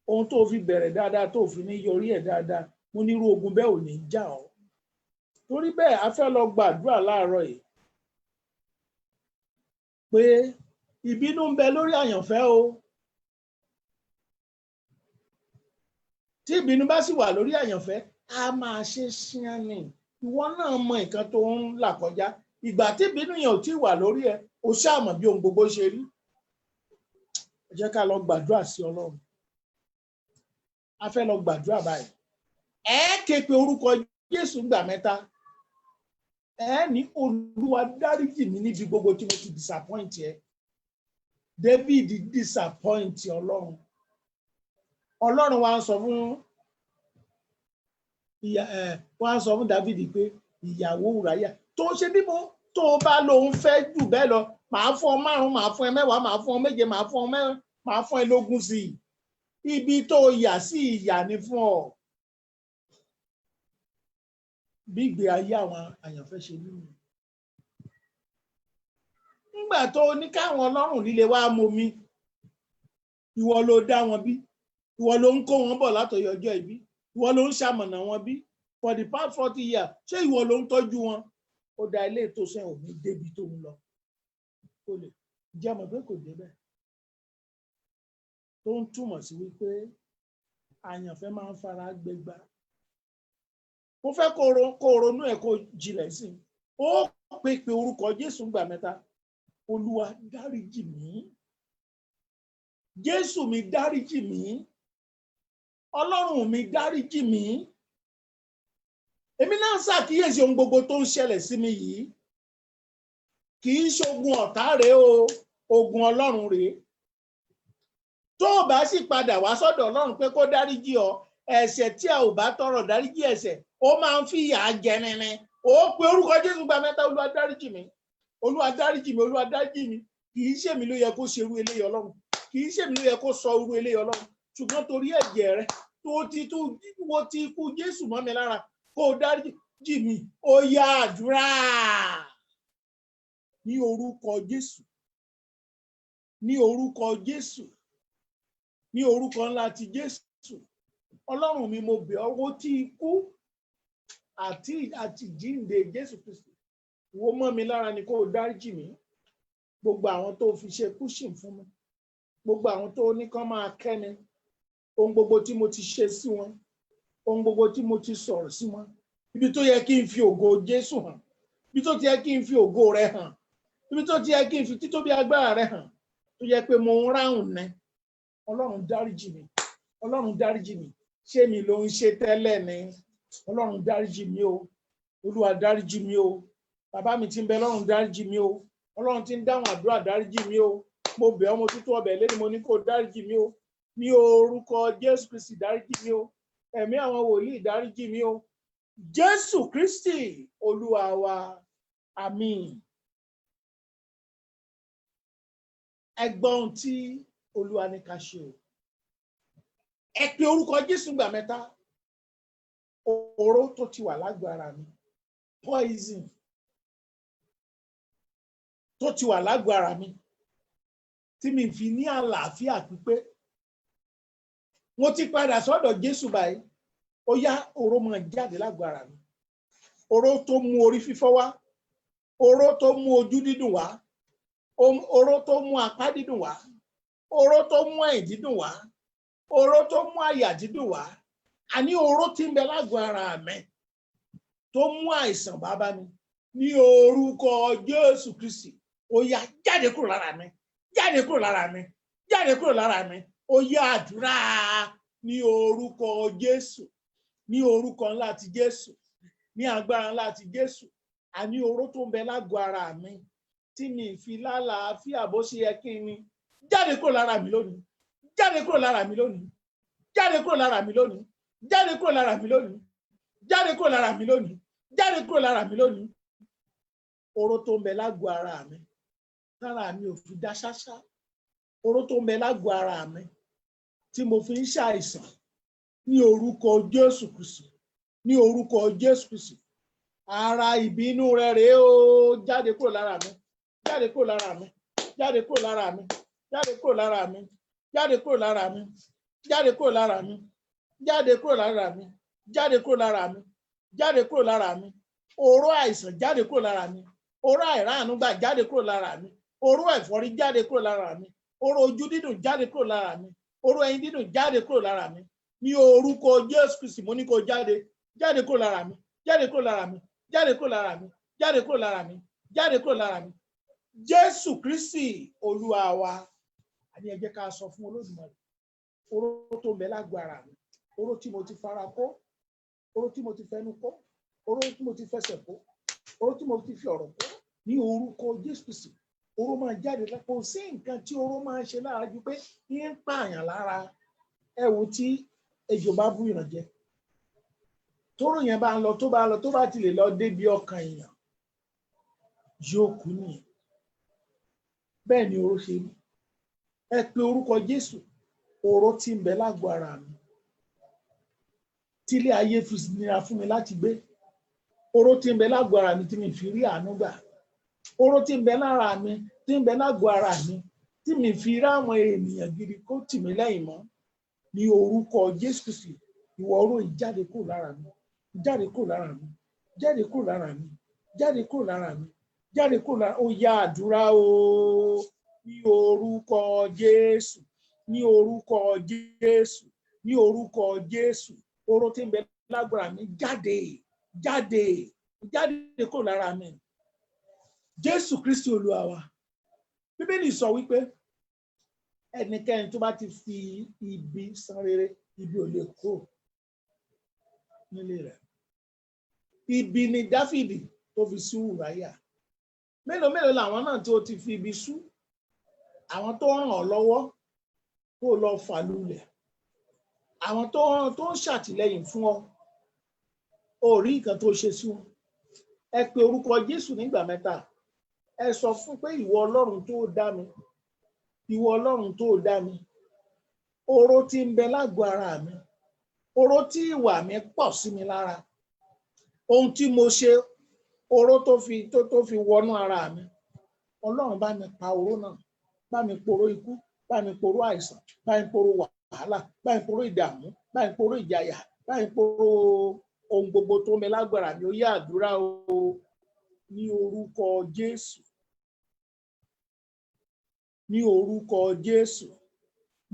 ohun tó fi bẹ̀rẹ̀ dáadáa tó fi ní yọrí ẹ̀ dáadáa, mo ní irú ogun bẹ́ẹ̀ ò ní jà ọ́. Torí bẹ́ẹ̀ a fẹ́ lọ gbàdúrà láàárọ̀ yìí pé ìbínú ń bẹ lórí àyànfẹ́ o. Tí ìbínú bá sì wà lórí àyànfẹ́, a máa ṣe ṣíán ni. Ìwọ náà mọ nǹkan tó ń là kọjá. Ìgbà tí ìbínú yẹn ò tí ì wà lórí ẹ, o ṣáà mọ̀ bí ohun gbogbo ṣe rí. Ẹ jẹ́ ká lọ gbàdúrà sí Ọlọ́run. A fẹ́ lọ gbàdúrà báyìí. Ẹ ké pe orúkọ Jésù gbà 3. Ẹ ní Olúwa dáríjì mí níbi gbogbo tí mo ti disappoint ẹ. David disappoint Ọlọ́run. Ọlọ́run wa sọ fún David pé ìyàwó Ùráyà tó ṣe bí mo tó bá lòun fẹ́ jù bẹ́ẹ̀ lọ, màá fún ọ 5, màá fún ẹ 10, màá fún ọ 7, màá fún ẹ 20 sí i. Ibi tó yà sí ìyà ni fún ọ. Bí ìgbé ayé àwọn àyànfẹ́ ṣe nínú. Nígbà tó ní káwọn ọlọ́run líle wá momi, ìwọ ló dá wọn bí, ìwọ ló ń kó wọn bọ̀ látọ̀yọ̀ ọjọ́ ìbí, ìwọ ló ń ṣamọ̀nà wọn bí for the past 40 years. Ṣé ìwọ ló ń tọ́jú wọn? Ó dá ilé tó ṣe òní débi tó ń lọ. Kò lè jẹ́ mọ̀ pé kò débẹ̀. Tó ń túmọ̀ sí wípé àyànfẹ́ máa ń fara gbégbá. Mo fẹ́ kó ronú ẹ̀ kó jinlẹ̀ sí i. Ó pè orúkọ Jésù gbà 3. Olúwa dáríjì mí. Jésù mi dáríjì mí. Ọlọ́run mi dáríjì mí. Èmi náà ṣàkíyèsí ohun gbogbo tó ń ṣẹlẹ̀ sí mi yìí. Kì í ṣogun ọ̀tá rèé o, ogun Ọlọ́run rèé. Tó o bá sì padà wá sọ́dọ̀ Ọlọ́run pé kó dáríjì ọ, ẹ̀ṣẹ̀ tí a ò bá tọrọ dáríjì ẹ̀ṣẹ̀, ó máa ń fìyà jẹ nínú. Ó pe orúkọ Jésù gba mẹ́ta, Olúwa dáríjì mí. Olúwa dáríjì mí, Olúwa dáríjì mí. Kì í ṣèmi ló yẹ kó ṣe irú eléyìí Ọlọ́run. Kì í ṣèmi ló yẹ kó sọ irú eléyìí Ọlọ́run. Ṣùgbọ́n torí ẹ̀jẹ̀ rẹ wo ti kú Jésù mọ́ mi lára, kó dáríjì mí. Ó yá àdúrà ní orúkọ Jésù. Ní orúkọ Jésù. Ní orúkọ ńlá ti Jésù. Ọlọ́run mi, mo bẹ̀ ọ́, wo ti ikú àti jíǹde Jésù Kristi wo mọ́ mi lára ni kó dáríjì mí. Gbogbo àwọn tó fi ṣe kúṣìn fún mi, gbogbo àwọn tó ní kán máa kẹ́ mi, ohun gbogbo tí mo ti ṣe sí wọn, ohun gbogbo tí mo ti sọ̀rọ̀ sí wọn, ibi tó yẹ kí n fi ògo Jésù hàn, ibi tó ti yẹ kí n fi ògo rẹ hàn, ibi tó ti yẹ kí n fi títóbi agbára rẹ hàn, tó yẹ pé mo ń ráhùn nẹ. Ọlọ́run dáríjì mí. Ọlọ́run dáríjì mí. Ṣé mi ló ń ṣe tẹ́lẹ̀ ni? Ọlọ́run dáríjì mí o. Olúwa dáríjì mí o. Bàbá mi tí ń bẹ lọ́run dáríjì mí o. Ọlọ́run tí ń dáhùn àdúrà dáríjì mí o. Mo bẹ̀ ọ́, mo tútù ọbẹ̀ lẹ́nu, mo ní kó dáríjì mí o. Ní orúkọ Jésù Kristi dáríjì mí o. Ẹ̀mí àwọn wòlíì dáríjì mí o. Jésù Kristi Olúwa wa. Àmín. Ẹ gbọ́ ohun tí Olúwa ní ká ṣe o. Ẹ pe orúkọ Jésù gbà mẹ́ta. Oró tó ti wà lágọ̀ọ́ ara mi, poison tó ti wà lágọ̀ọ́ ara mi, tí mi fi ní àlàáfíà pípé. Mo ti padà sọ́dọ̀ Jésù báyìí. Ó yá, oró máa jáde lágọ̀ọ́ ara mi. Oró tó mú orí fífọ́ wá, oró tó mú ojú dídùn wá, oró tó mú apá dídùn wá, oró tó mú ẹ̀yìn dídùn wá, oró tó mú àyà dídùn wá. Àní oró tí ń bẹ lágọ̀ọ́ ara mi tó mú àìsàn bàbá mi, ní orúkọ Jésù Kristi, ó yá jáde kúrò lára mi, jáde kúrò lára mi, jáde kúrò lára mi. Ó yá àdúrà ní orúkọ Jésù, ní orúkọ ńlá ti Jésù, ní agbára ńlá ti Jésù. Àní oró tó ń bẹ lágọ̀ọ́ ara mi tí mi fi lálàáfíà bó ṣe yẹ kí n ní, jáde kúrò lára mi lónìí, jáde kúrò lára mi lónìí, jáde kúrò lára mi lónìí, jáde kúrò lára mi lónìí, jáde kúrò lára mi lónìí, jáde kúrò lára mi lónìí. Oró tó ń bẹ lágọ̀ọ́ ara mi tára mi ò fi dá ṣáṣá, oró tó ń bẹ lágọ̀ọ́ ara mi tí mo fi ń ṣàìsàn, ní orúkọ Jésù Kristi, ní orúkọ Jésù Kristi. Ara ìbínú rẹ rèé o, jáde kúrò lára mi, jáde kúrò lára mi, jáde kúrò lára mi, jáde kúrò lára mi, jáde kúrò lára mi, jáde kúrò lára mi, jáde kúrò lára mi, jáde kúrò lára mi, jáde kúrò lára mi. Oró àìsàn jáde kúrò lára mi, oró àìráàánúgbà jáde kúrò lára mi, oró ẹ̀fọ́rí jáde kúrò lára mi, oró ojú dídùn jáde kúrò lára mi, oró ẹyin dídùn jáde kúrò lára mi. Ní orúkọ Jésù Kristi, mo ní kó jáde, jáde kúrò lára mi, jáde kúrò lára mi, jáde kúrò lára mi, jáde kúrò lára mi, jáde kúrò lára mi. Jésù Kristi Olúwa wa. Àní ẹ jẹ́ ká sọ fún Olódùmarè, oró tó ń bẹ lágọ̀ọ́ ara mi, oró tí mo ti fara kó, oró tí mo ti fẹnu kó, oró tí mo ti fẹsẹ̀ kó, oró tí mo ti fi ọ̀rọ̀ kó, ní orúkọ Jésù Kristi, oró máa jáde lápò. Sí nǹkan tí oró máa ń ṣe lára ju pé ń pààyàn lára. Ẹ wo tí ejò bá bú ìrànjẹ, tóró yẹn bá ń lọ tó bá ti lè lọ débi ọkàn èèyàn, yóò kú nìyẹn. Bẹ́ẹ̀ ni oró ṣe rí. Ẹ pe orúkọ Jésù. Oró tí ń bẹ lágọ̀ọ́ ara mi, tílé ayé fi nira fún mi láti gbé, oró tí ń bẹ lágọ̀ọ́ ara mi tí mi fi rí àánú gbà, oró tí ń bẹ lára mi, tí ń bẹ lágọ̀ọ́ ara mi tí mi fi rí àwọn ènìyàn gidi kó tì mí lẹ́yìn mọ́, ní orúkọ Jésù Kristi, ìwọ oró yìí jáde kúrò lára mi, jáde kúrò lára mi, jáde kúrò lára mi, jáde kúrò lára mi, jáde kúrò lára. Ó yá àdúrà o, ní orúkọ Jésù, ní orúkọ Jésù, ní orúkọ Jésù. Oró tí ń bẹ lágọ̀ọ́ ara mi jáde, jáde, jáde kúrò lára mi. Jésù Kristi Olúwa wa. Bíbélì sọ wípé ẹnikẹ́ni tó bá ti fi ibi san rere, ibi ò lè kúrò nílé rẹ̀. Ibi ni Dáfídì tó fi sú Ùráyà. Mélòó mélòó làwọn náà tí ó ti fi ibi sú, àwọn tó ràn ọ́ lọ́wọ́ tó lọ fà lulẹ̀, àwọn tó ń ṣàtìlẹ́yìn fún ọ, ò rí nǹkan tó ṣe sí wọn. Ẹ pe orúkọ Jésù nígbà mẹ́ta. Ẹ sọ fún pé ìwọ Ọlọ́run tó dá mi, ìwọ Ọlọ́run tó dá mi, oró tí ń bẹ lágọ̀ọ́ ara mi, oró tí ìwà mi pọ̀ sí mi lára, ohun tí mo ṣe, oró tó fi wọnú ara mi, Ọlọ́run bá mi pa oró náà, bá mi poró ikú, bá mi poró àìsàn, bá mi poró wàhálà, bá mi poró ìdààmú, bá mi poró ìjàyà, bá mi poró ohun gbogbo tó ń bẹ lágbára mi. Ó yá àdúrà o, ní orúkọ Jésù, ní orúkọ Jésù.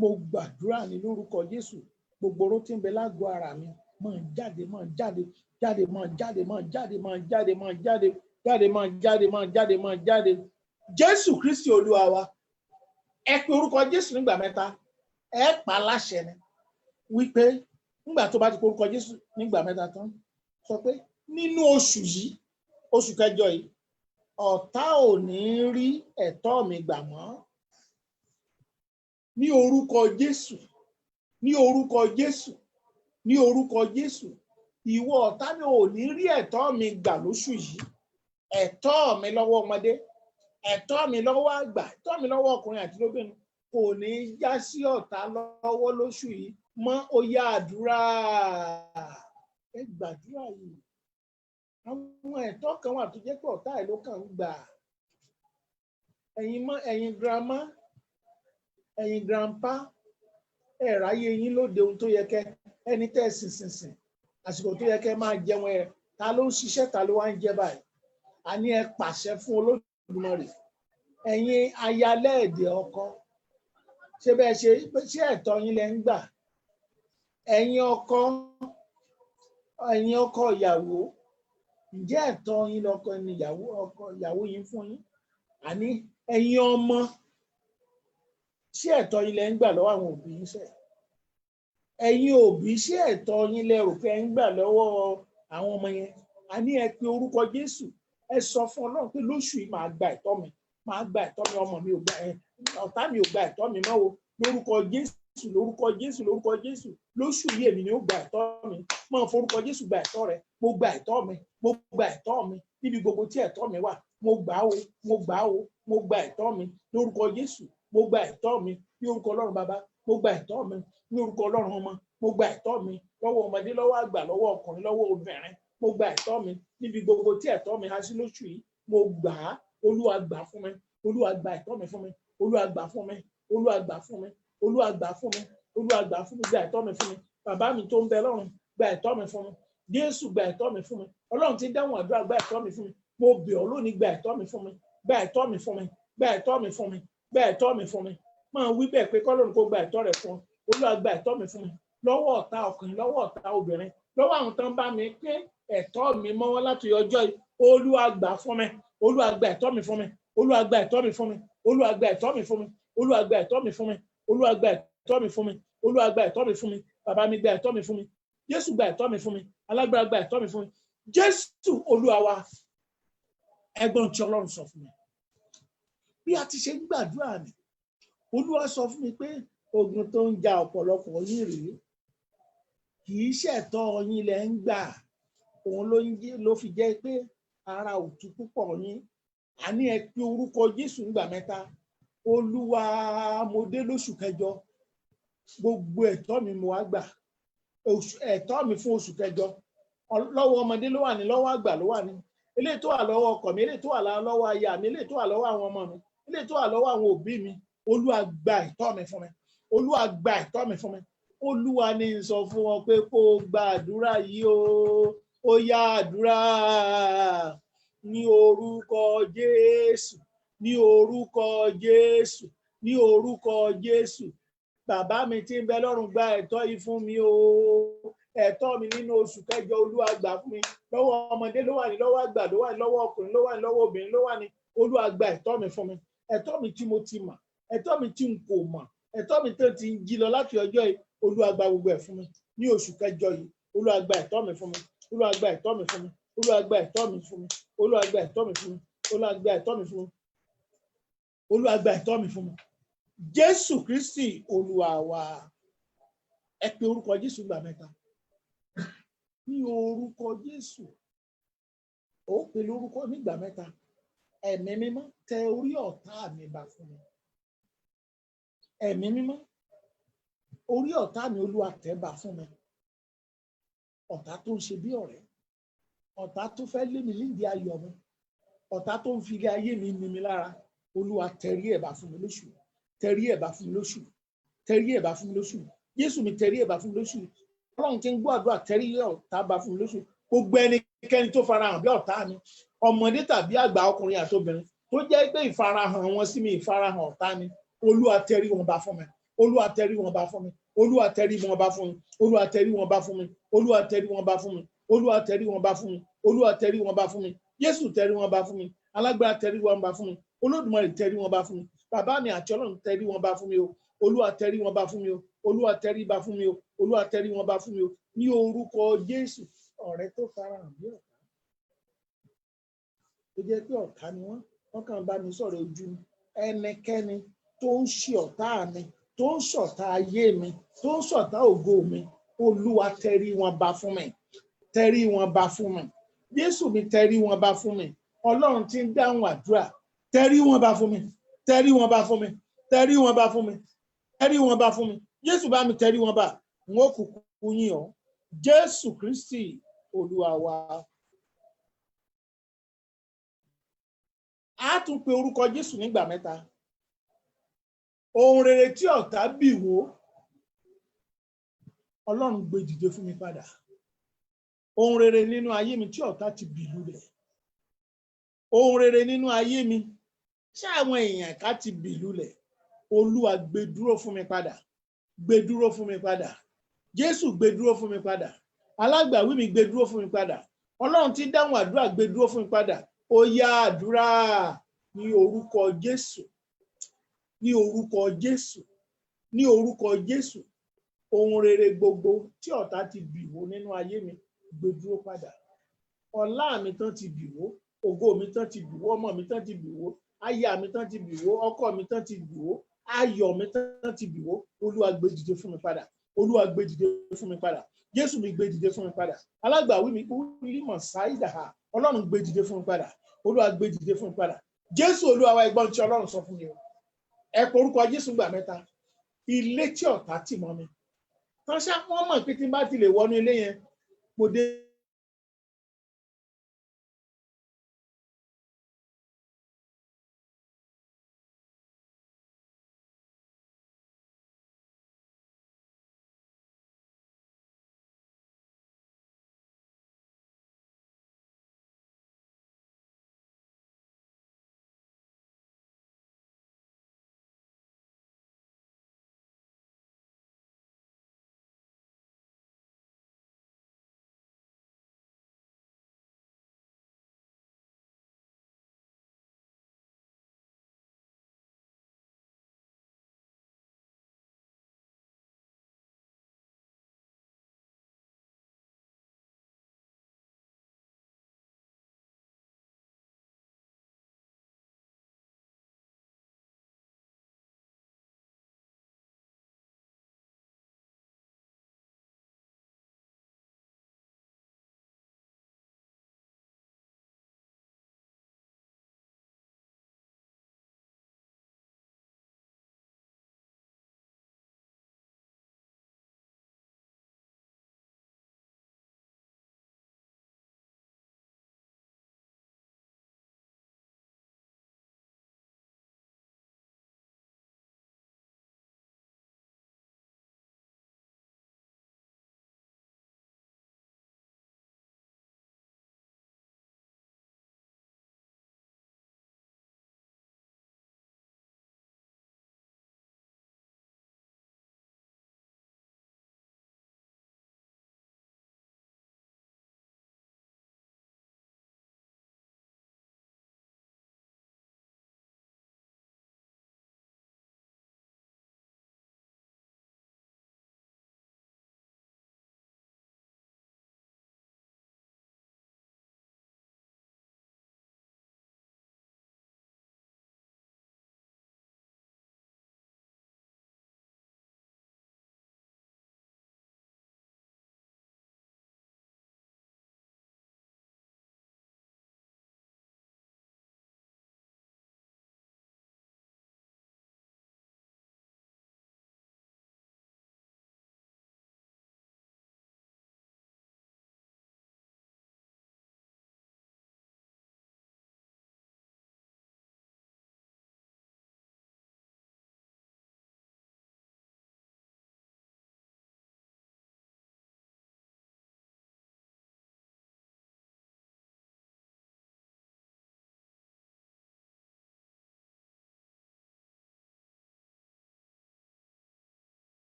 Mo gbàdúrà ní lórúkọ Jésù, gbogbo oró tí ń bẹ lágọ̀ọ́ ara mi máa jáde, máa jáde, jáde, máa jáde, máa jáde, máa jáde, máa jáde, jáde, máa jáde, máa jáde, máa jáde. Jésù Kristi Olúwa wa. Ẹ pe orúkọ Jésù nígbà mẹ́ta. Ẹ pa láṣẹ ni wípé nígbà tó bá ti pe orúkọ Jésù nígbà mẹ́ta tán, sọ pé nínú oṣù yìí, oṣù kẹjọ yìí, ọ̀tá ò ní rí ẹ̀tọ́ mi gbà mọ́. Ní orúkọ Jésù, ní orúkọ Jésù, ní orúkọ Jésù, ìwọ ọ̀tá mi ò ní rí ẹ̀tọ́ mi gbà lóṣù yìí. Ẹ̀tọ́ mi lọ́wọ́ ọmọdé, ẹ̀tọ́ mi lọ́wọ́ àgbà, ẹ̀tọ́ mi lọ́wọ́ ọkùnrin àti lóbìnrin kò ní já sí ọ̀tá lọ́wọ́ lóṣù yìí mọ́. Ó yá àdúrà. Ẹ gbàdúrà yìí. Àwọn ẹ̀tọ́ kan wà tó jẹ́ pé ọ̀tá ẹ̀ ló kàn ń gbà. Ẹ̀yin grandma, ẹ̀yin grandpa, ẹ ráyé yín lóde ohun tó yẹ kẹ́ ẹni tẹ́ ẹ sìn àsìkò tó yẹ kẹ́ máa jẹun ẹ, ta ló ń ṣiṣẹ́, ta ló wá ń jẹ báyìí. A ní ẹ pàṣẹ fún Olódùmarè. Ẹ̀yin ayálẹ́ẹ̀dẹ̀ ọkọ, ṣé bẹ́ẹ̀ ṣé ẹ̀tọ́ yín lẹ ń gbà? Ẹ̀yin ọkọ ìyàwó, ǹjẹ́ ẹ̀tọ́ yín lọkọ ni ìyàwó yín fún yín? Àní ẹ̀yin ọmọ, ṣé ẹ̀tọ́ yín lẹ ń gbà lọ́wọ́ àwọn òbí yín sẹ́? Ẹ̀yin òbí, ṣé ẹ̀tọ́ yín lẹ rò pé ẹ ń gbà lọ́wọ́ àwọn ọmọ yẹn? Àní ẹ pe orúkọ Jésù. Ẹ sọ fún Ọlọ́run pé lóṣù yìí máa gba ẹ̀tọ́ mi, máa gba ẹ̀tọ́ mi, ọmọ mi ò gba ọ̀tá mi ò gba ẹ̀tọ́ mi mọ́ o. Lórúkọ Jésù, lórúkọ Jésù, lórúkọ Jésù. Lóṣù yìí èmi ni ó gba ẹ̀tọ́ mi. Máa forúkọ Jésù gba ẹ̀tọ́ rẹ. Mo gba ẹ̀tọ́ mi, mo gba ẹ̀tọ́ mi níbi gbogbo tí ẹ̀tọ́ mi wà. Mo gbà o, mo gbà o, mo gba ẹ̀tọ́ mi lórúkọ Jésù. Mo gba ẹ̀tọ́ mi ní orúkọ Ọlọ́run Baba. Mo gba ẹ̀tọ́ mi ní orúkọ Ọlọ́run Ọmọ. Mo gba ẹ̀tọ́ mi lọ́wọ́ ọmọdé, lọ́wọ́ àgbà, lọ́wọ́ ọkùnrin, lọ́wọ́ obìnrin. Mo gba ẹ̀tọ́ mi níbi gbogbo tí ẹ̀tọ́ mi há sí lóṣù yìí. Mo gbà á. Olúwa gbà fún mi. Olúwa gba ẹ̀tọ́ mi fún mi. Olúwa gbà fún mi. Olúwa gbà fún mi. Olúwa gbà fún mi. Olúwa gbà fún mi. Gba ẹ̀tọ́ mi fún mi. Bàbá mi tó ń bẹ lọ́run, gba ẹ̀tọ́ mi fún mi. Jésù, gba ẹ̀tọ́ mi fún mi. Ọlọ́run tí dáhùn àdúrà, gba ẹ̀tọ́ mi fún mi. Mo bẹ̀ ọ́ lónìí, gba ẹ̀tọ́ mi fún mi. Gba ẹ̀tọ́ mi fún mi. Gba ẹ̀tọ́ mi fún mi. Gba ẹ̀tọ́ mi fún mi. Máa wí bẹ́ẹ̀ pé k'Ọlọ́run kó gba ẹ̀tọ́ rẹ̀ fún ọ. Olúwa gba ẹ̀tọ́ mi fún mi. Lọ́wọ́ ọ̀tá ọkùnrin, lọ́wọ́ ọ̀tá obìnrin, lọ́wọ́ àwọn tó ń bá mi pé ẹ̀tọ́ mi mọ́wọ́ láti ọjọ́ yìí. Olúwa gbà fún mi. Olúwa gba ẹ̀tọ́ mi fún mi. Olúwa gba ẹ̀tọ́ mi fún mi. Olúwa gba ẹ̀tọ́ mi fún mi. Olúwa gba ẹ̀tọ́ mi fún mi. Olúwa gba ẹ̀tọ́ mi fún mi. Olúwa gba ẹ̀tọ́ mi fún mi. Bàbá mi gba ẹ̀tọ́ mi fún mi. Jésù gba ẹ̀tọ́ mi fún mi. Alágbára gba ẹ̀tọ́ mi fún mi. Jésù Olúwa wa. Ẹgbọ́n tí Ọlọ́run sọ fún mi. Bí a ti ṣe ń gbàdúrà ni, Olúwa sọ fún mi pé ogun tó ń ja ọ̀pọ̀lọpọ̀ yín rèé. Kì í ṣẹ̀tọ́ yín lẹ ń gbà. Òun ló fi jẹ́ pé ara ò tú púpọ̀ yín. Àní ẹ pe orúkọ Jésù nígbà mẹ́ta. Olúwa, mo dé lóṣù kẹjọ. Gbogbo ẹ̀tọ́ mi mo wá gbà. Ẹ̀tọ́ mi fún oṣù kẹjọ. Lọ́wọ́ ọmọdé ló wà ní, lọ́wọ́ àgbà ló wà ní. Eléyìí tó wà lọ́wọ́ ọkọ mi, eléyìí tó wà lọ́wọ́ aya mi, eléyìí tó wà lọ́wọ́ àwọn ọmọ mi, eléyìí tó wà lọ́wọ́ àwọn òbí mi. Olúwa gba ẹ̀tọ́ mi fún mi. Olúwa gba ẹ̀tọ́ mi fún mi. Olúwa ní sọ fún wọn pé kó gba àdúrà yìí o. Ó yá àdúrà ní orúkọ Jésù, ní orúkọ Jésù, ní orúkọ Jésù. Bàbá mi tí ń bẹ lọ́run, gba ẹ̀tọ́ yìí fún mi o. Ẹ̀tọ́ mi nínú oṣù kẹjọ, Olúwa gbà fún mi. Lọ́wọ́ ọmọdé ló wà ní, lọ́wọ́ àgbà ló wà ní, lọ́wọ́ ọkùnrin ló wà ní, lọ́wọ́ obìnrin ló wà ní. Olúwa gba ẹ̀tọ́ mi fún mi. ẹ̀tọ́ mi tí mo ti mọ̀, ẹ̀tọ́ mi tí n kò mọ̀, ẹ̀tọ́ mi tó ti jí lọ láti ọjọ́ yìí, Olúwa gba gbogbo ẹ̀ fún mi ní oṣù kẹjọ yìí. Olúwa gba ẹ̀tọ́ mi fún mi, Olúwa gba ẹ̀tọ́ mi fún mi, Olúwa gba ẹ̀tọ́ mi fún mi, Olúwa gba ẹ̀tọ́ mi fún mi, Olúwa gba ẹ̀tọ́ mi fún mi, Olúwa gba ẹ̀tọ́ mi fún mi. Jésù Kristi Olúwa wa. Ẹ pe orúkọ Jésù gbà mẹ́ta. Ní orúkọ Jésù, ó pe lórúkọ nígbà mẹ́ta. Ẹ̀mí mímọ́ tẹ orí ọ̀tá mi bá fún mi. Ẹ̀mí mímọ́, orí ọ̀tá mi Olúwa tẹ̀ bá fún mi. Ọ̀tá tó ń ṣe bí ọ̀rẹ́, ọ̀tá tó fẹ́ lé mi nídìí ayọ̀ mi, ọ̀tá tó ń fi ilé ayé mi ní mi lára, Olúwa tẹrí ẹ̀ bá fún mi lóṣù, tẹrí ẹ̀ bá fún mi lóṣù, tẹrí ẹ̀ bá fún mi lóṣù. Jésù mi tẹrí ẹ̀ bá fún mi lóṣù. Ọlọ́run ti ń gbọ́ àdúrà, tẹrí ọ̀tá bá fún mi lóṣù. Gbogbo ẹnikẹ́ni tó farahàn bí ọ̀tá mi, ọmọdé tàbí àgbà, ọkùnrin àti obìnrin, tó jẹ́ pé ìfarahàn wọn sí mi ìfarahàn ọ̀tá ni, Olúwa tẹrí wọn bá fún mi, Olúwa tẹrí wọn bá fún mi, Olúwa tẹrí wọn bá fún mi, Olúwa tẹrí wọn bá fún mi, Olúwa tẹrí wọn bá fún mi, Olúwa tẹrí wọn bá fún mi, Olúwa tẹrí wọn bá fún mi. Jésù tẹrí wọn bá fún mi, alágbára tẹrí wọn bá fún mi, Olódùmarè tẹrí wọn bá fún mi, bàbá mi àti Ọlọ́run tẹrí wọn bá fún mi o. Olúwa tẹrí wọn bá fún mi o, Olúwa tẹrí bá fún mi o, Olúwa tẹrí wọn bá fún mi o. Ní orúkọ Jésù. Ọ̀rẹ́ tó farahàn bí ọ̀tá, tó jẹ́ pé ọ̀tá ni wọ́n kàn bá mi sọ̀rọ̀ ojú mi. Ẹnikẹ́ni tó ń ṣe ọ̀tá mi, tó ń ṣọ̀tá ayé mi, tó ń ṣọ̀tá ògo mi, Olúwa tẹrí wọn bá fún mi, tẹrí wọn bá fún mi. Jésù mi tẹrí wọn bá fún mi. Ọlọ́run tí ń dáhùn àdúrà, tẹrí wọn bá fún mi, tẹrí wọn bá fún mi, tẹrí wọn bá fún mi, tẹrí wọn bá fún mi. Jésù bá mi tẹrí wọn bá, n ó kúkú yìn ọ́. Jésù Kristi Olúwa wa. A tún pe orúkọ Jésù nígbà mẹ́ta. Ohun rere tí ọ̀tá bì wó, Ọlọ́run gbé dìde fún mi padà. Ohun rere nínú ayé mi tí ọ̀tá ti bì lulẹ̀. Ohun rere nínú ayé mi tí àwọn èèyàn ká ti bì lulẹ̀, Olúwa gbé dúró fún mi padà. Gbé dúró fún mi padà. Jésù gbé dúró fún mi padà. Alágbàwí mi gbé dúró fún mi padà. Ọlọ́run tí dáhùn àdúrà gbé dúró fún mi padà. Ó yá àdúrà ní orúkọ Jésù. Ní orúkọ Jésù. Ní orúkọ Jésù. Ohun rere gbogbo tí ọ̀tá ti bì wó nínú ayé mi, gbé dúró padà. Ọlá mi tán ti bì wó, ògo mi tán ti bì wó, ọmọ mi tán ti bì wó, aya mi tán ti bì wó, ọkọ mi tán ti bì wó, ayọ̀ mi tán ti bì wó. Olúwa gbé dìde fún mi padà. Olúwa gbé dìde fún mi padà. Jésù mi gbé dìde fún mi padà. Alágbàwí mi límọ̀ ṣáídà, Ọlọ́run gbé dìde fún mi padà. Olúwa gbé dìde fún mi padà. Jésù Olúwa wa, ẹgbọ́n tí Ọlọ́run sọ fún mi o. Ẹ pe orúkọ Jésù gbà mẹ́ta. Ilé tí ọ̀tá tì mọ́ mi, tán ṣá wọ́n mọ̀ pé tí n bá ti lè wọnú ilé yẹn, mo dé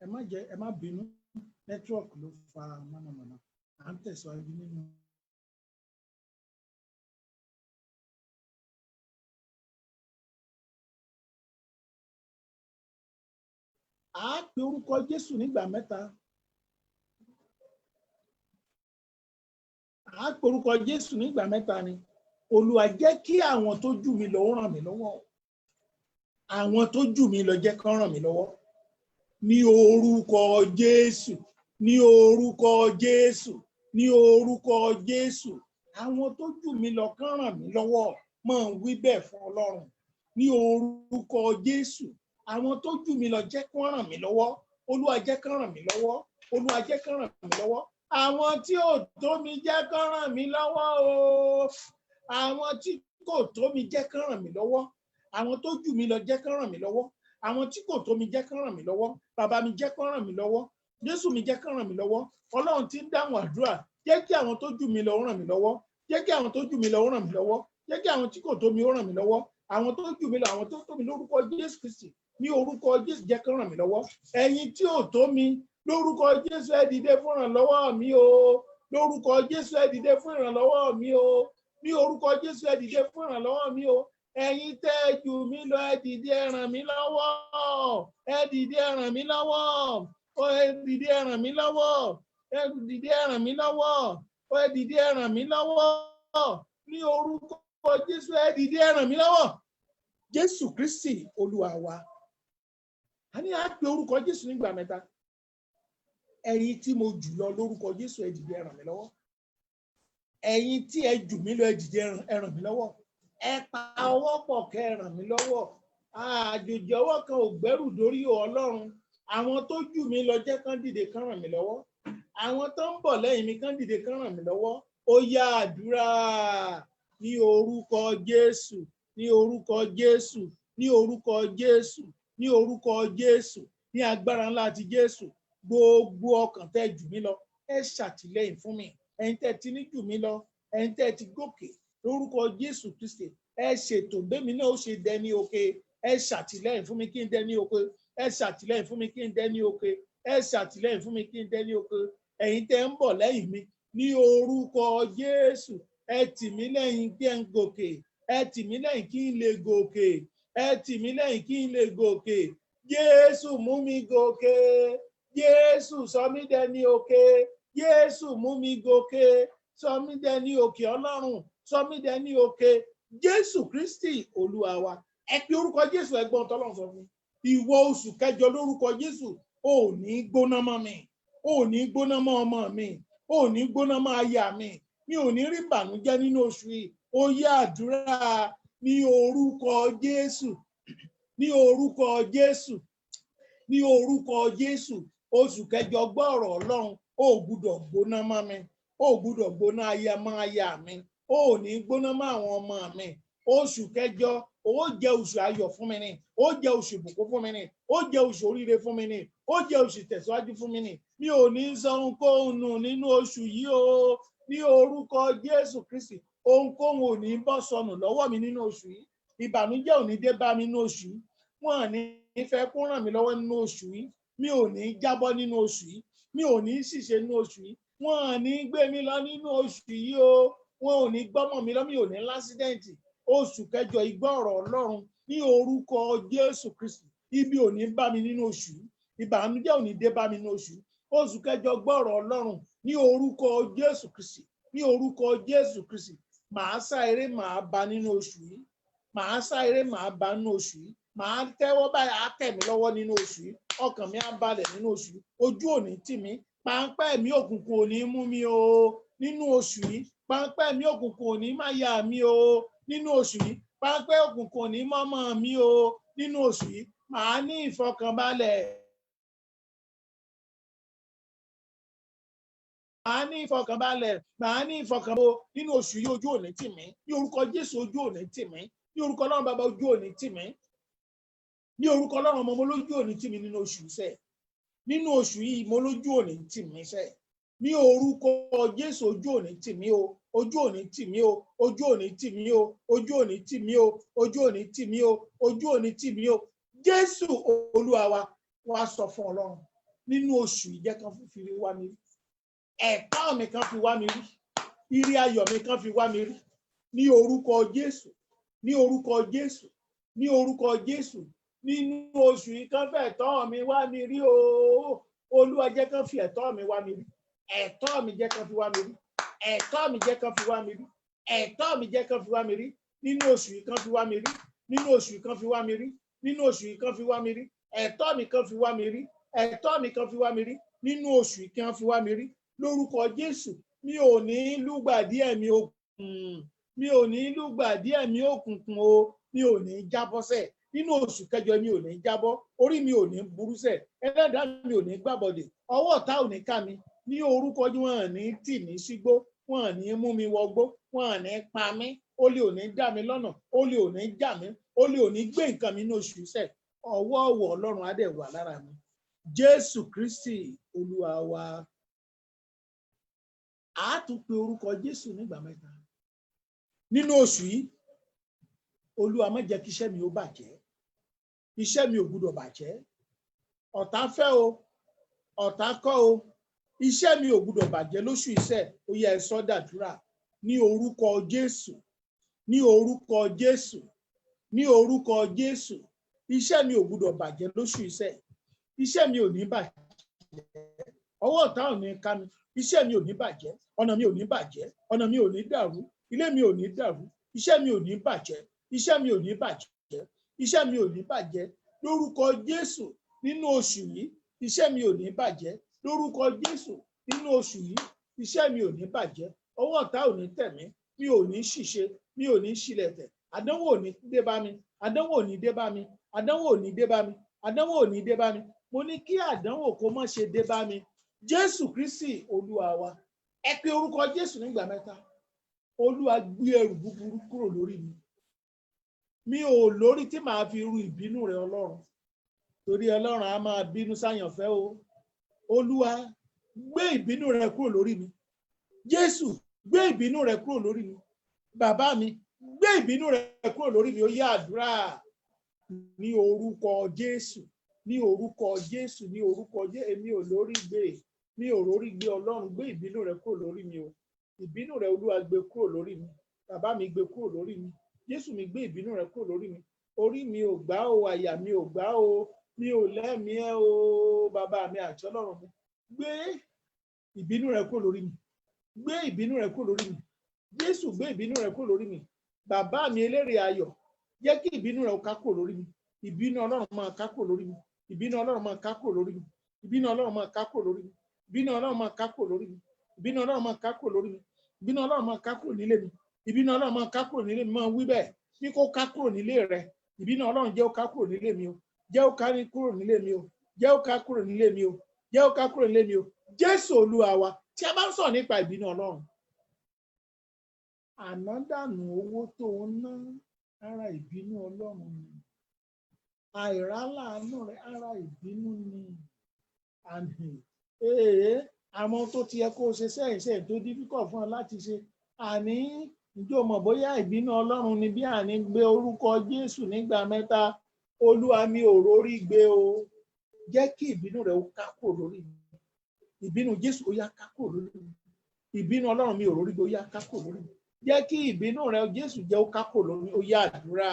ẹ má bínú network ló fa mọ̀nàmọ́ná à ń tẹ̀síwájú nínú. À á pe orúkọ Jésù nígbà mẹ́ta. À á pe orúkọ Jésù nígbà mẹ́ta ni. Olúwa jẹ́ kí àwọn tó jù mí lọ ràn mí lọ́wọ́. Àwọn tó jù mí lọ jẹ́ kán ràn mí lọ́wọ́. Ní orúkọ Jésù, ní orúkọ Jésù, ní orúkọ Jésù. Àwọn tó jù mí lọ kán ràn mí lọ́wọ́. Máa wí bẹ́ẹ̀ fún Ọlọ́run. Ní orúkọ Jésù. Àwọn tó jù mí lọ jẹ́ kán ràn mí lọ́wọ́. Olúwa jẹ́ kán ràn mí lọ́wọ́. Olúwa jẹ́ kán ràn mí lọ́wọ́. Àwọn tí ò tó mi jẹ́ kán ràn mí lọ́wọ́ o. Àwọn tí kò tó mi jẹ́ kán ràn mí lọ́wọ́. Àwọn tó jù mí lọ jẹ́ kán ràn mí lọ́wọ́. Àwọn tí kò tó mi jẹ́ kán ràn mí lọ́wọ́. Bàbá mi jẹ́ kán ràn mí lọ́wọ́. Jésù mi jẹ́ kán ràn mí lọ́wọ́. Ọlọ́run tí ń dáhùn àdúrà jẹ́ kí àwọn tó jù mí lọ ràn mí lọ́wọ́. Jẹ́ kí àwọn tó jù mí lọ ràn mí lọ́wọ́. Jẹ́ kí àwọn tí kò tó mi ó ràn mí lọ́wọ́. Àwọn tó jù mí lọ, àwọn tó tó mi lórúkọ Jésù Kristi. Ní orúkọ Jésù jẹ́ kán ràn mí lọ́wọ́. Ẹ̀yin tí ò tó mi lórúkọ Jésù ẹ dìde fún ìrànlọ́wọ́ mi o. Lórúkọ Jésù ẹ dìde fún ìrànlọ́wọ́ mi o. Ní orúkọ Jésù ẹ dìde fún ìrànlọ́wọ́ mi o. Ẹ̀yin tẹ́ jù mí lọ ẹ dìde ẹ ràn mí lọ́wọ́. Ẹ dìde ẹ ràn mí lọ́wọ́. Ẹ dìde ẹ ràn mí lọ́wọ́. Ẹ dìde ẹ ràn mí lọ́wọ́. Ẹ dìde ẹ ràn mí lọ́wọ́. Ní orúkọ Jésù ẹ dìde ẹ ràn mí lọ́wọ́. Jésù Kristi Olúwa wa. A ní á pe orúkọ Jésù nígbà mẹ́ta. Ẹ̀yin tí mo jù lọ lórúkọ Jésù ẹ dìde ẹ ràn mí lọ́wọ́. Ẹ̀yin tí ẹ jù mí lọ ẹ dìde ẹ ràn mí lọ́wọ́. Ẹ pa ọwọ́ pọ̀ kẹ́ ẹ ràn mí lọ́wọ́. Àjòjì ọwọ́ kan ò gbẹ́rù dórí Ọlọ́run. Àwọn tó jù mí lọ jẹ́ kán dìde kán ràn mí lọ́wọ́. Àwọn tó ń bọ̀ lẹ́yìn mi kán dìde kán ràn mí lọ́wọ́. Ó yá àdúrà ní orúkọ Jésù, ní orúkọ Jésù, ní orúkọ Jésù, ní orúkọ Jésù, ní agbára ńlá ti Jésù. Gbogbo ọkàn tẹ́ jù mí lọ ẹ ṣàtìlẹ́yìn fún mi. Ẹ̀yin tẹ́ ti ní jù mí lọ, ẹ̀yin tẹ́ ti gòkè lórúkọ Jésù Kristi. Ẹ ṣètò bẹ́mi náà ó ṣe dẹni òkè. Ẹ ṣàtìlẹ́yìn fún mi kí n dẹni òkè. Ẹ ṣàtìlẹ́yìn fún mi kí n dẹni òkè. Ẹ ṣàtìlẹ́yìn fún mi kí n dẹni òkè. Ẹ̀yin tẹ́ ń bọ̀ lẹ́yìn mi ní orúkọ Jésù. Ẹ tì mí lẹ́yìn kí n gòkè. Ẹ tì mí lẹ́yìn kí n lè gòkè. Ẹ tì mí lẹ́yìn kí n lè gòkè. Jésù mú mi gòkè. Jésù sọ mí dẹni òkè. Jésù mú mi gòkè. Sọ mí dẹni òkè Ọlọ́run. Sọ mí dẹni òkè. Jésù Kristi Olúwa wa. Ẹ pe orúkọ Jésù ẹgbọ́n tọ́lọ́run sọ fún. Ìwọ oṣù kẹjọ lórúkọ Jésù ò ní gbóná mọ́ mi. Ò ní gbóná mọ́ ọmọ mi. Ò ní gbóná mọ́ aya mi. Mi ò ní rí ìbànújẹ́ nínú oṣù yìí. Ó yá àdúrà ní orúkọ Jésù. Ní orúkọ Jésù. Ní orúkọ Jésù. Oṣù kẹjọ gbọ́ ọ̀rọ̀ Ọlọ́run. Ó gbúdọ̀ gbóná mọ́ mi. Ó gbúdọ̀ gbóná aya mi. Ó ní gbóná mọ́ àwọn ọmọ mi. Oṣù kẹjọ ó jẹ́ oṣù ayọ̀ fún mi ni. Ó jẹ́ oṣù ìbùkún fún mi ni. Ó jẹ́ oṣù oríire fún mi ni. Ó jẹ́ oṣù ìtẹ̀síwájú fún mi ni. Mi ò ní sọ ohunkóhun nù nínú oṣù yìí o. Ní orúkọ Jésù Kristi. Ohunkóhun ò ní bọ́ sọnù lọ́wọ́ mi nínú oṣù yìí. Ìbànújẹ́ ò ní dé bá mi nínú oṣù yìí. Wọ́n ò ní fẹ́ kó ràn mí lọ́wọ́ nínú oṣù yìí. Mi ò ní jábọ́ nínú oṣù yìí. Mi ò ní ṣìṣe nínú oṣù yìí. Wọ́n ò ní gbé mi lọ nínú oṣù yìí o. Wọ́n ò ní gbọ́mọ̀ mi lọ. Mi ò ní lásídẹ̀ǹtì. Oṣù kẹjọ ìgbọ́ ọ̀rọ̀ Ọlọ́run ní orúkọ Jésù Kristi. Ibi ò ní bá mi nínú oṣù yìí. Ìbànújẹ́ ò ní dé bá mi nínú oṣù yìí. Oṣù kẹjọ gbọ́ ọ̀rọ̀ Ọlọ́run ní orúkọ Jésù Kristi. Ní orúkọ Jésù Kristi. Màá sá eré màá bá nínú oṣù yìí. Màá sá eré màá bá nínú oṣù yìí. Màá tẹ́wọ́ báyìí á tẹ̀ mí lọ́wọ́ nínú oṣù yìí. Ọkàn mi á balẹ̀ nínú oṣù yìí. Ojú ò ní tì mí. Páńpẹ́ ẹ̀mí òkùnkùn ò ní mú mi o nínú oṣù yìí. Páńpẹ́ ẹ̀mí òkùnkùn ò ní má yà mí o nínú oṣù yìí. Páńpẹ́ òkùnkùn ò ní mọ́mọ́ mi o nínú oṣù yìí. Màá ní ìfọkànbalẹ̀. Màá ní ìfọkànbalẹ̀. Màá ní ìfọkànbalẹ̀ nínú oṣù yìí. Ojú ò ní tì mí. Ní orúkọ Jésù ojú ò ní tì mí. Ní orúkọ Ọlọ́run bàbá ojú ò ní tì mí. Ní orúkọ Ọlọ́run ọmọ mo lójú ò ní tì mí nínú oṣù iṣẹ́. Nínú oṣù yìí mo lójú ò ní tì mí iṣẹ́. Ní orúkọ Jésù ojú ò ní tì mí o. Ojú ò ní tì mí o. Ojú ò ní tì mí o. Ojú ò ní tì mí o. Ojú ò ní tì mí o. Ojú ò ní tì mí o. Jésù Olúwa wa wá sọ fún Ọlọ́run. nínú oṣù yìí jẹ́ kan fi wá mi rí, ẹ̀tọ́ mi kan fi wá mi rí, ire ayọ̀ mi kan fi wá mi rí, ní orúkọ Jésù, ní orúkọ Jésù, ní orúkọ Jésù. Nínú oṣù yìí kan fẹ́ ẹ̀tọ́ mi wá mi rí o. Olúwa jẹ́ kan fi ẹ̀tọ́ mi wá mi rí, ẹ̀tọ́ mi jẹ́ kan fi wá mi rí, ẹ̀tọ́ mi jẹ́ kan fi wá mi rí, ẹ̀tọ́ mi jẹ́ kan fi wá mi rí. Nínú oṣù yìí kan fi wá mi rí, nínú oṣù yìí kan fi wá mi rí, nínú oṣù yìí kan fi wá mi rí, ẹ̀tọ́ mi kan fi wá mi rí, ẹ̀tọ́ mi kan fi wá mi rí, nínú oṣù yìí kan fi wá mi rí. Lórúkọ Jésù, mi ò ní lùgbàdì ẹ̀mí òkùnkùn, mi ò ní lùgbàdì ẹ̀mí òkùnkùn o, mi ò ní jábọ́ sẹ̀. Nínú oṣù kẹjọ mi ò ní jábọ́, orí mi ò ní burú sẹ̀, ẹlẹ́dàá mi ò ní gbàbọ̀dẹ̀, ọwọ́ ọ̀tá ò ní ká mi. Ní orúkọ Jésù, wọn ò ní tì mí sígbó, wọn ò ní mú mi wọgbó, wọn ò ní pa mí, olè ò ní dá mi lọ́nà, olè ò ní jà mí, olè ò ní gbé nǹkan mi ní oṣù sẹ̀. Ọwọ́ ọ̀wọ̀ Ọlọ́run á dẹ̀ wà lára mi. Jésù Kristi Olúwa wa. A tún pe orúkọ Jésù nígbà mẹ́ta nínú oṣù yìí. Olúwa má jẹ́ kí iṣẹ́ mi ó bàjẹ́, iṣẹ́ mi ò gbúdọ̀ bàjẹ́. Ọ̀tá fẹ́ o, ọ̀tá kọ̀ o, iṣẹ́ mi ò gbúdọ̀ bàjẹ́ lóṣù iṣẹ́. Ó yẹ ẹ sọ dàdúrà ní orúkọ Jésù, ní orúkọ Jésù, ní orúkọ Jésù. Iṣẹ́ mi ò gbúdọ̀ bàjẹ́ lóṣù iṣẹ́, iṣẹ́ mi ò ní bàjẹ́, ọwọ́ ọ̀tá ò ní ká mi, iṣẹ́ mi ò ní bàjẹ́, ọ̀nà mi ò ní bàjẹ́, ọ̀nà mi ò ní dàrú, ilé mi ò ní dàrú, iṣẹ́ mi ò ní bàjẹ́, iṣẹ́ mi ò ní bàjẹ́, iṣẹ́ mi ò ní bàjẹ́ lórúkọ Jésù. Nínú oṣù yìí iṣẹ́ mi ò ní bàjẹ́ lórúkọ Jésù. Nínú oṣù yìí iṣẹ́ mi ò ní bàjẹ́, ọwọ́ ọ̀tá ò ní tẹ̀ mí, mi ò ní ṣìṣe, mi ò ní ṣílẹ̀tẹ̀, àdánwò ò ní dé bá mi, àdánwò ò ní dé bá mi, àdánwò ò ní dé bá mi, àdánwò ò ní dé bá mi. Mo ní kí àdánwò kó má ṣe dé bá mi. Jésù Kristi Olúwa wa. Ẹ pe orúkọ Jésù nígbà mẹ́ta. Olúwa gbé ẹrù búburú kúrò lórí mi. Mi ò lórí tí màá fi ru ìbínú rẹ Ọlọ́run, torí Ọlọ́run á máa bínú sáyànfẹ́ o. Olúwa gbé ìbínú rẹ kúrò lórí mi. Jésù gbé ìbínú rẹ kúrò lórí mi. Bàbá mi gbé ìbínú rẹ kúrò lórí mi. Ó yá àdúrà ní orúkọ Jésù, ní orúkọ Jésù, ní orúkọ Jésù. Èmi ò lórí gbé, mi ò lórí gbé. Ọlọ́run gbé ìbínú rẹ kúrò lórí mi o. Ìbínú rẹ Olúwa gbé kúrò lórí mi. Bàbá mi gbé kúrò lórí mi. Jésù mi gbé ìbínú rẹ kúrò lórí mi. Orí mi ò gbà o, àyà mi ò gbà o, mi ò lẹ́mìí ẹ o. Bàbá mi àti Ọlọ́run mi gbé ìbínú rẹ kúrò lórí mi. Gbé ìbínú rẹ kúrò lórí mi. Jésù gbé ìbínú rẹ kúrò lórí mi. Bàbá mi elérè ayọ̀, jẹ́ kí ìbínú rẹ ó ká kúrò lórí mi. Ìbínú Ọlọ́run máa ká kúrò lórí mi. Ìbínú Ọlọ́run máa ká kúrò lórí mi. Ìbínú Ọlọ́run máa ká kúrò lórí mi. Ìbínú Ọlọ́run máa ká kúrò lórí mi. Ìbínú Ọlọ́run máa ká kúrò lórí mi. Ìbínú Ọlọ́run máa ká kúrò nílé mi. Ìbínú Ọlọ́run máa ká kúrò nílé mi. Máa wí bẹ́ẹ̀ ní kó ká kúrò nílé rẹ. Ìbínú Ọlọ́run jẹ́ ó ká kúrò nílé mi o. Jẹ́ ó ká kúrò nílé mi o. Jẹ́ ó ká kúrò nílé mi o. Jẹ́ ó ká kúrò nílé mi o. Jésù Olúwa wa. Tí a bá ń sọ̀rọ̀ nípa ìbínú Ọlọ́run, ànádànù owó tó ń ná ara ìbínú Ọlọ́run ni. Àìráláàánú rẹ ara ìbínú ni. Àwọn tó ti yẹ kó ṣe sẹ́yìn tó difficult fún ọ láti ṣe. Àní ǹjẹ́ o mọ̀ bóyá ìbínú Ọlọ́run ni bí àní gbé orúkọ Jésù nígbà mẹ́ta. Olúwa mi ò rórí gbé o. Jẹ́ kí ìbínú rẹ ó ká kúrò lórí mi. Ìbínú Jésù ó yá ká kúrò lórí mi. Ìbínú Ọlọ́run mi ò rórí gbé ó yá ká kúrò lórí mi. Jẹ́ kí ìbínú rẹ Jésù jẹ́ ó ká kúrò lórí mi. Ó yá àdúrà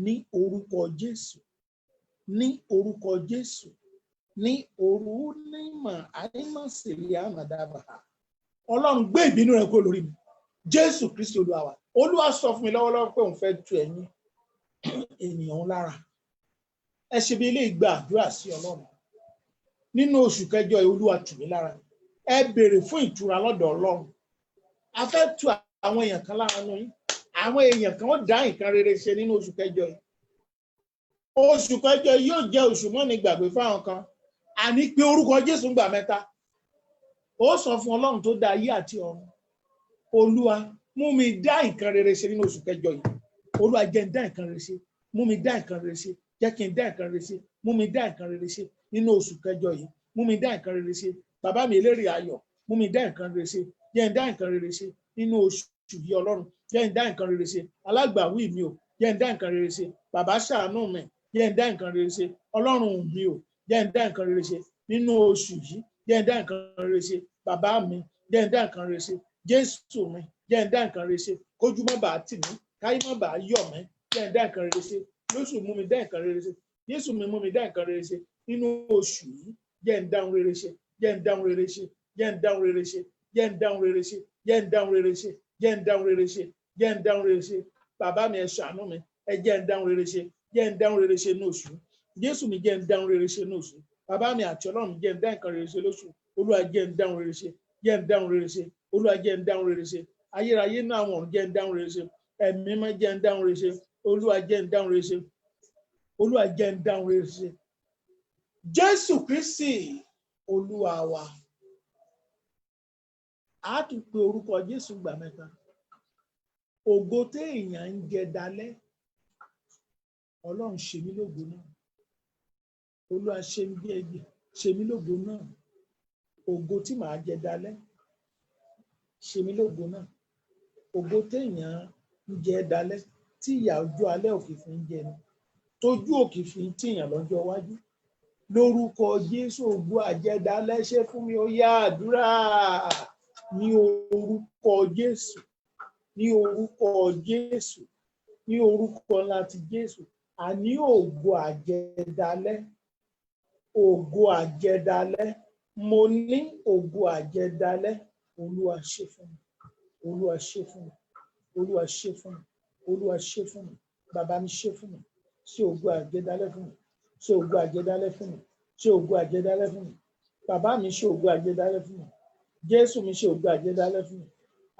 ní orúkọ Jésù, ní orúkọ Jésù, ní òru nímọ̀ àìmọ̀sílẹ̀ àmàdàbà. Ọlọ́run gbé ìbínú rẹ kúrò lórí mi. Jésù Kristi Olúwa wa. Olúwa sọ fún mi lọ́wọ́lọ́wọ́ pé òun fẹ́ tu ẹ̀yin ènìyàn lára. Ẹ ṣe bí ilé ìgbà àdúrà sí Ọlọ́run. Nínú oṣù kẹjọ Olúwa tù mí lára. Ẹ béèrè fún ìtura lọ́dọ̀ Ọlọ́run. A fẹ́ tu àwọn èèyàn kan lára nínú yín. Àwọn èèyàn kan ó dá nǹkan rere ṣe nínú oṣù kẹjọ yìí. Oṣù kẹjọ yóò jẹ́ oṣù mọ́ni gbàgbé fáwọn kan. Àní pé orúkọ Jésù ń gbà mẹ́ta. Ó sọ fún Ọlọ́run tó dá ayé àti ọ̀run. Olúwa mú mi dá nǹkan rere ṣe nínú oṣù kẹjọ yìí. Olúwa jẹ́ n dá nǹkan rere ṣe. Mú mi dá nǹkan rere ṣe. Jẹ́ kí n dá nǹkan rere ṣe. Mú mi dá nǹkan rere ṣe nínú oṣù kẹjọ yìí. Mú mi dá nǹkan rere ṣe. Bàbá mi elérè ayọ̀. Mú mi dá nǹkan rere ṣe. Jẹ́ n dá nǹkan rere ṣe nínú oṣù yìí Ọlọ́run. Jẹ́ n dá nǹkan rere ṣe. Alágbàwí mi o. Jẹ́ n dá nǹkan rere ṣe. Bàbá ṣàánú mi. Jẹ́ n dá nǹkan rere ṣe. Ọlọ́run mi o. jẹ́ ń dá nǹkan rere ṣe nínú oṣù yìí, jẹ́ ń dá nǹkan rere ṣe bàbá mi, jẹ́ ń dá nǹkan rere ṣe Jésù mi, jẹ́ ń dá nǹkan rere ṣe kójú má bàa tì mí, káyé má bàa yọ̀ mí, jẹ́ ń dá nǹkan rere ṣe lóṣù, mú mi dá nǹkan rere ṣe Jésù mi, mú mi dá nǹkan rere ṣe nínú oṣù yìí, jẹ́ ń dáhùn rere ṣe, jẹ́ ń dáhùn rere ṣe, jẹ́ ń dáhùn rere ṣe, jẹ́ ń dáhùn rere ṣe, jẹ́ ń dáhùn rere ṣe, jẹ́ ń dáhùn rere ṣe, jẹ́ ń dáhùn rere ṣe bàbá mi ẹ ṣàánú mi, ẹ jẹ́ ń dáhùn rere ṣe, jẹ́ ń dáhùn rere ṣe ní oṣù Jésù mi, jẹ́ ń dáhùn rere ṣe ní oṣù bàbá mi àti Ọlọ́run mi, jẹ́ ń dá nǹkan rere ṣe lóṣù Olúwa, jẹ́ ń dáhùn rere ṣe, jẹ́ ń dáhùn rere ṣe Olúwa, jẹ́ ń dáhùn rere ṣe ayérayé náà àwọn ọ̀run, jẹ́ ń dáhùn rere ṣe ẹ̀mí mímọ́, jẹ́ ń dáhùn rere ṣe Olúwa, jẹ́ ń dáhùn rere ṣe Olúwa, jẹ́ ń dáhùn rere ṣe Jésù Kristi Olúwa wa. A tún pe orúkọ Jésù gbà mẹ́ta. Ògo téèyàn ń jẹ dalẹ́, Ọlọ́run ṣe mí lógo náà. Olúwa ṣe mí lógo náà. Ògo tí màá jẹ dalẹ́, ṣe mí lógo náà. Ògo téèyàn ń jẹ dalẹ́, tí ìyà ojú alẹ́ òkè fi ń jẹ ni, tójú òkè fi ń tìyàn lọ́jọ́ iwájú. Lórúkọ Jésù, ògo àjẹdálẹ́ ṣe fún mi, ó yá àdúrà ní orúkọ Jésù, ní orúkọ Jésù, ní orúkọ ńlá ti Jésù. Àní ògo àjẹdálẹ́, ògo àjẹdálẹ́, mo ní ògo àjẹdálẹ́. Olúwa ṣe fún mi, Olúwa ṣe fún mi, Olúwa ṣe fún mi, Olúwa ṣe fún mi, bàbá mi ṣe fún mi, ṣe ògo àjẹdálẹ́ fún mi, ṣe ògo àjẹdálẹ́ fún mi, ṣe ògo àjẹdálẹ́ fún mi, bàbá mi ṣe ògo àjẹdálẹ́ fún mi, Jésù mi ṣe ògo àjẹdálẹ́ fún mi,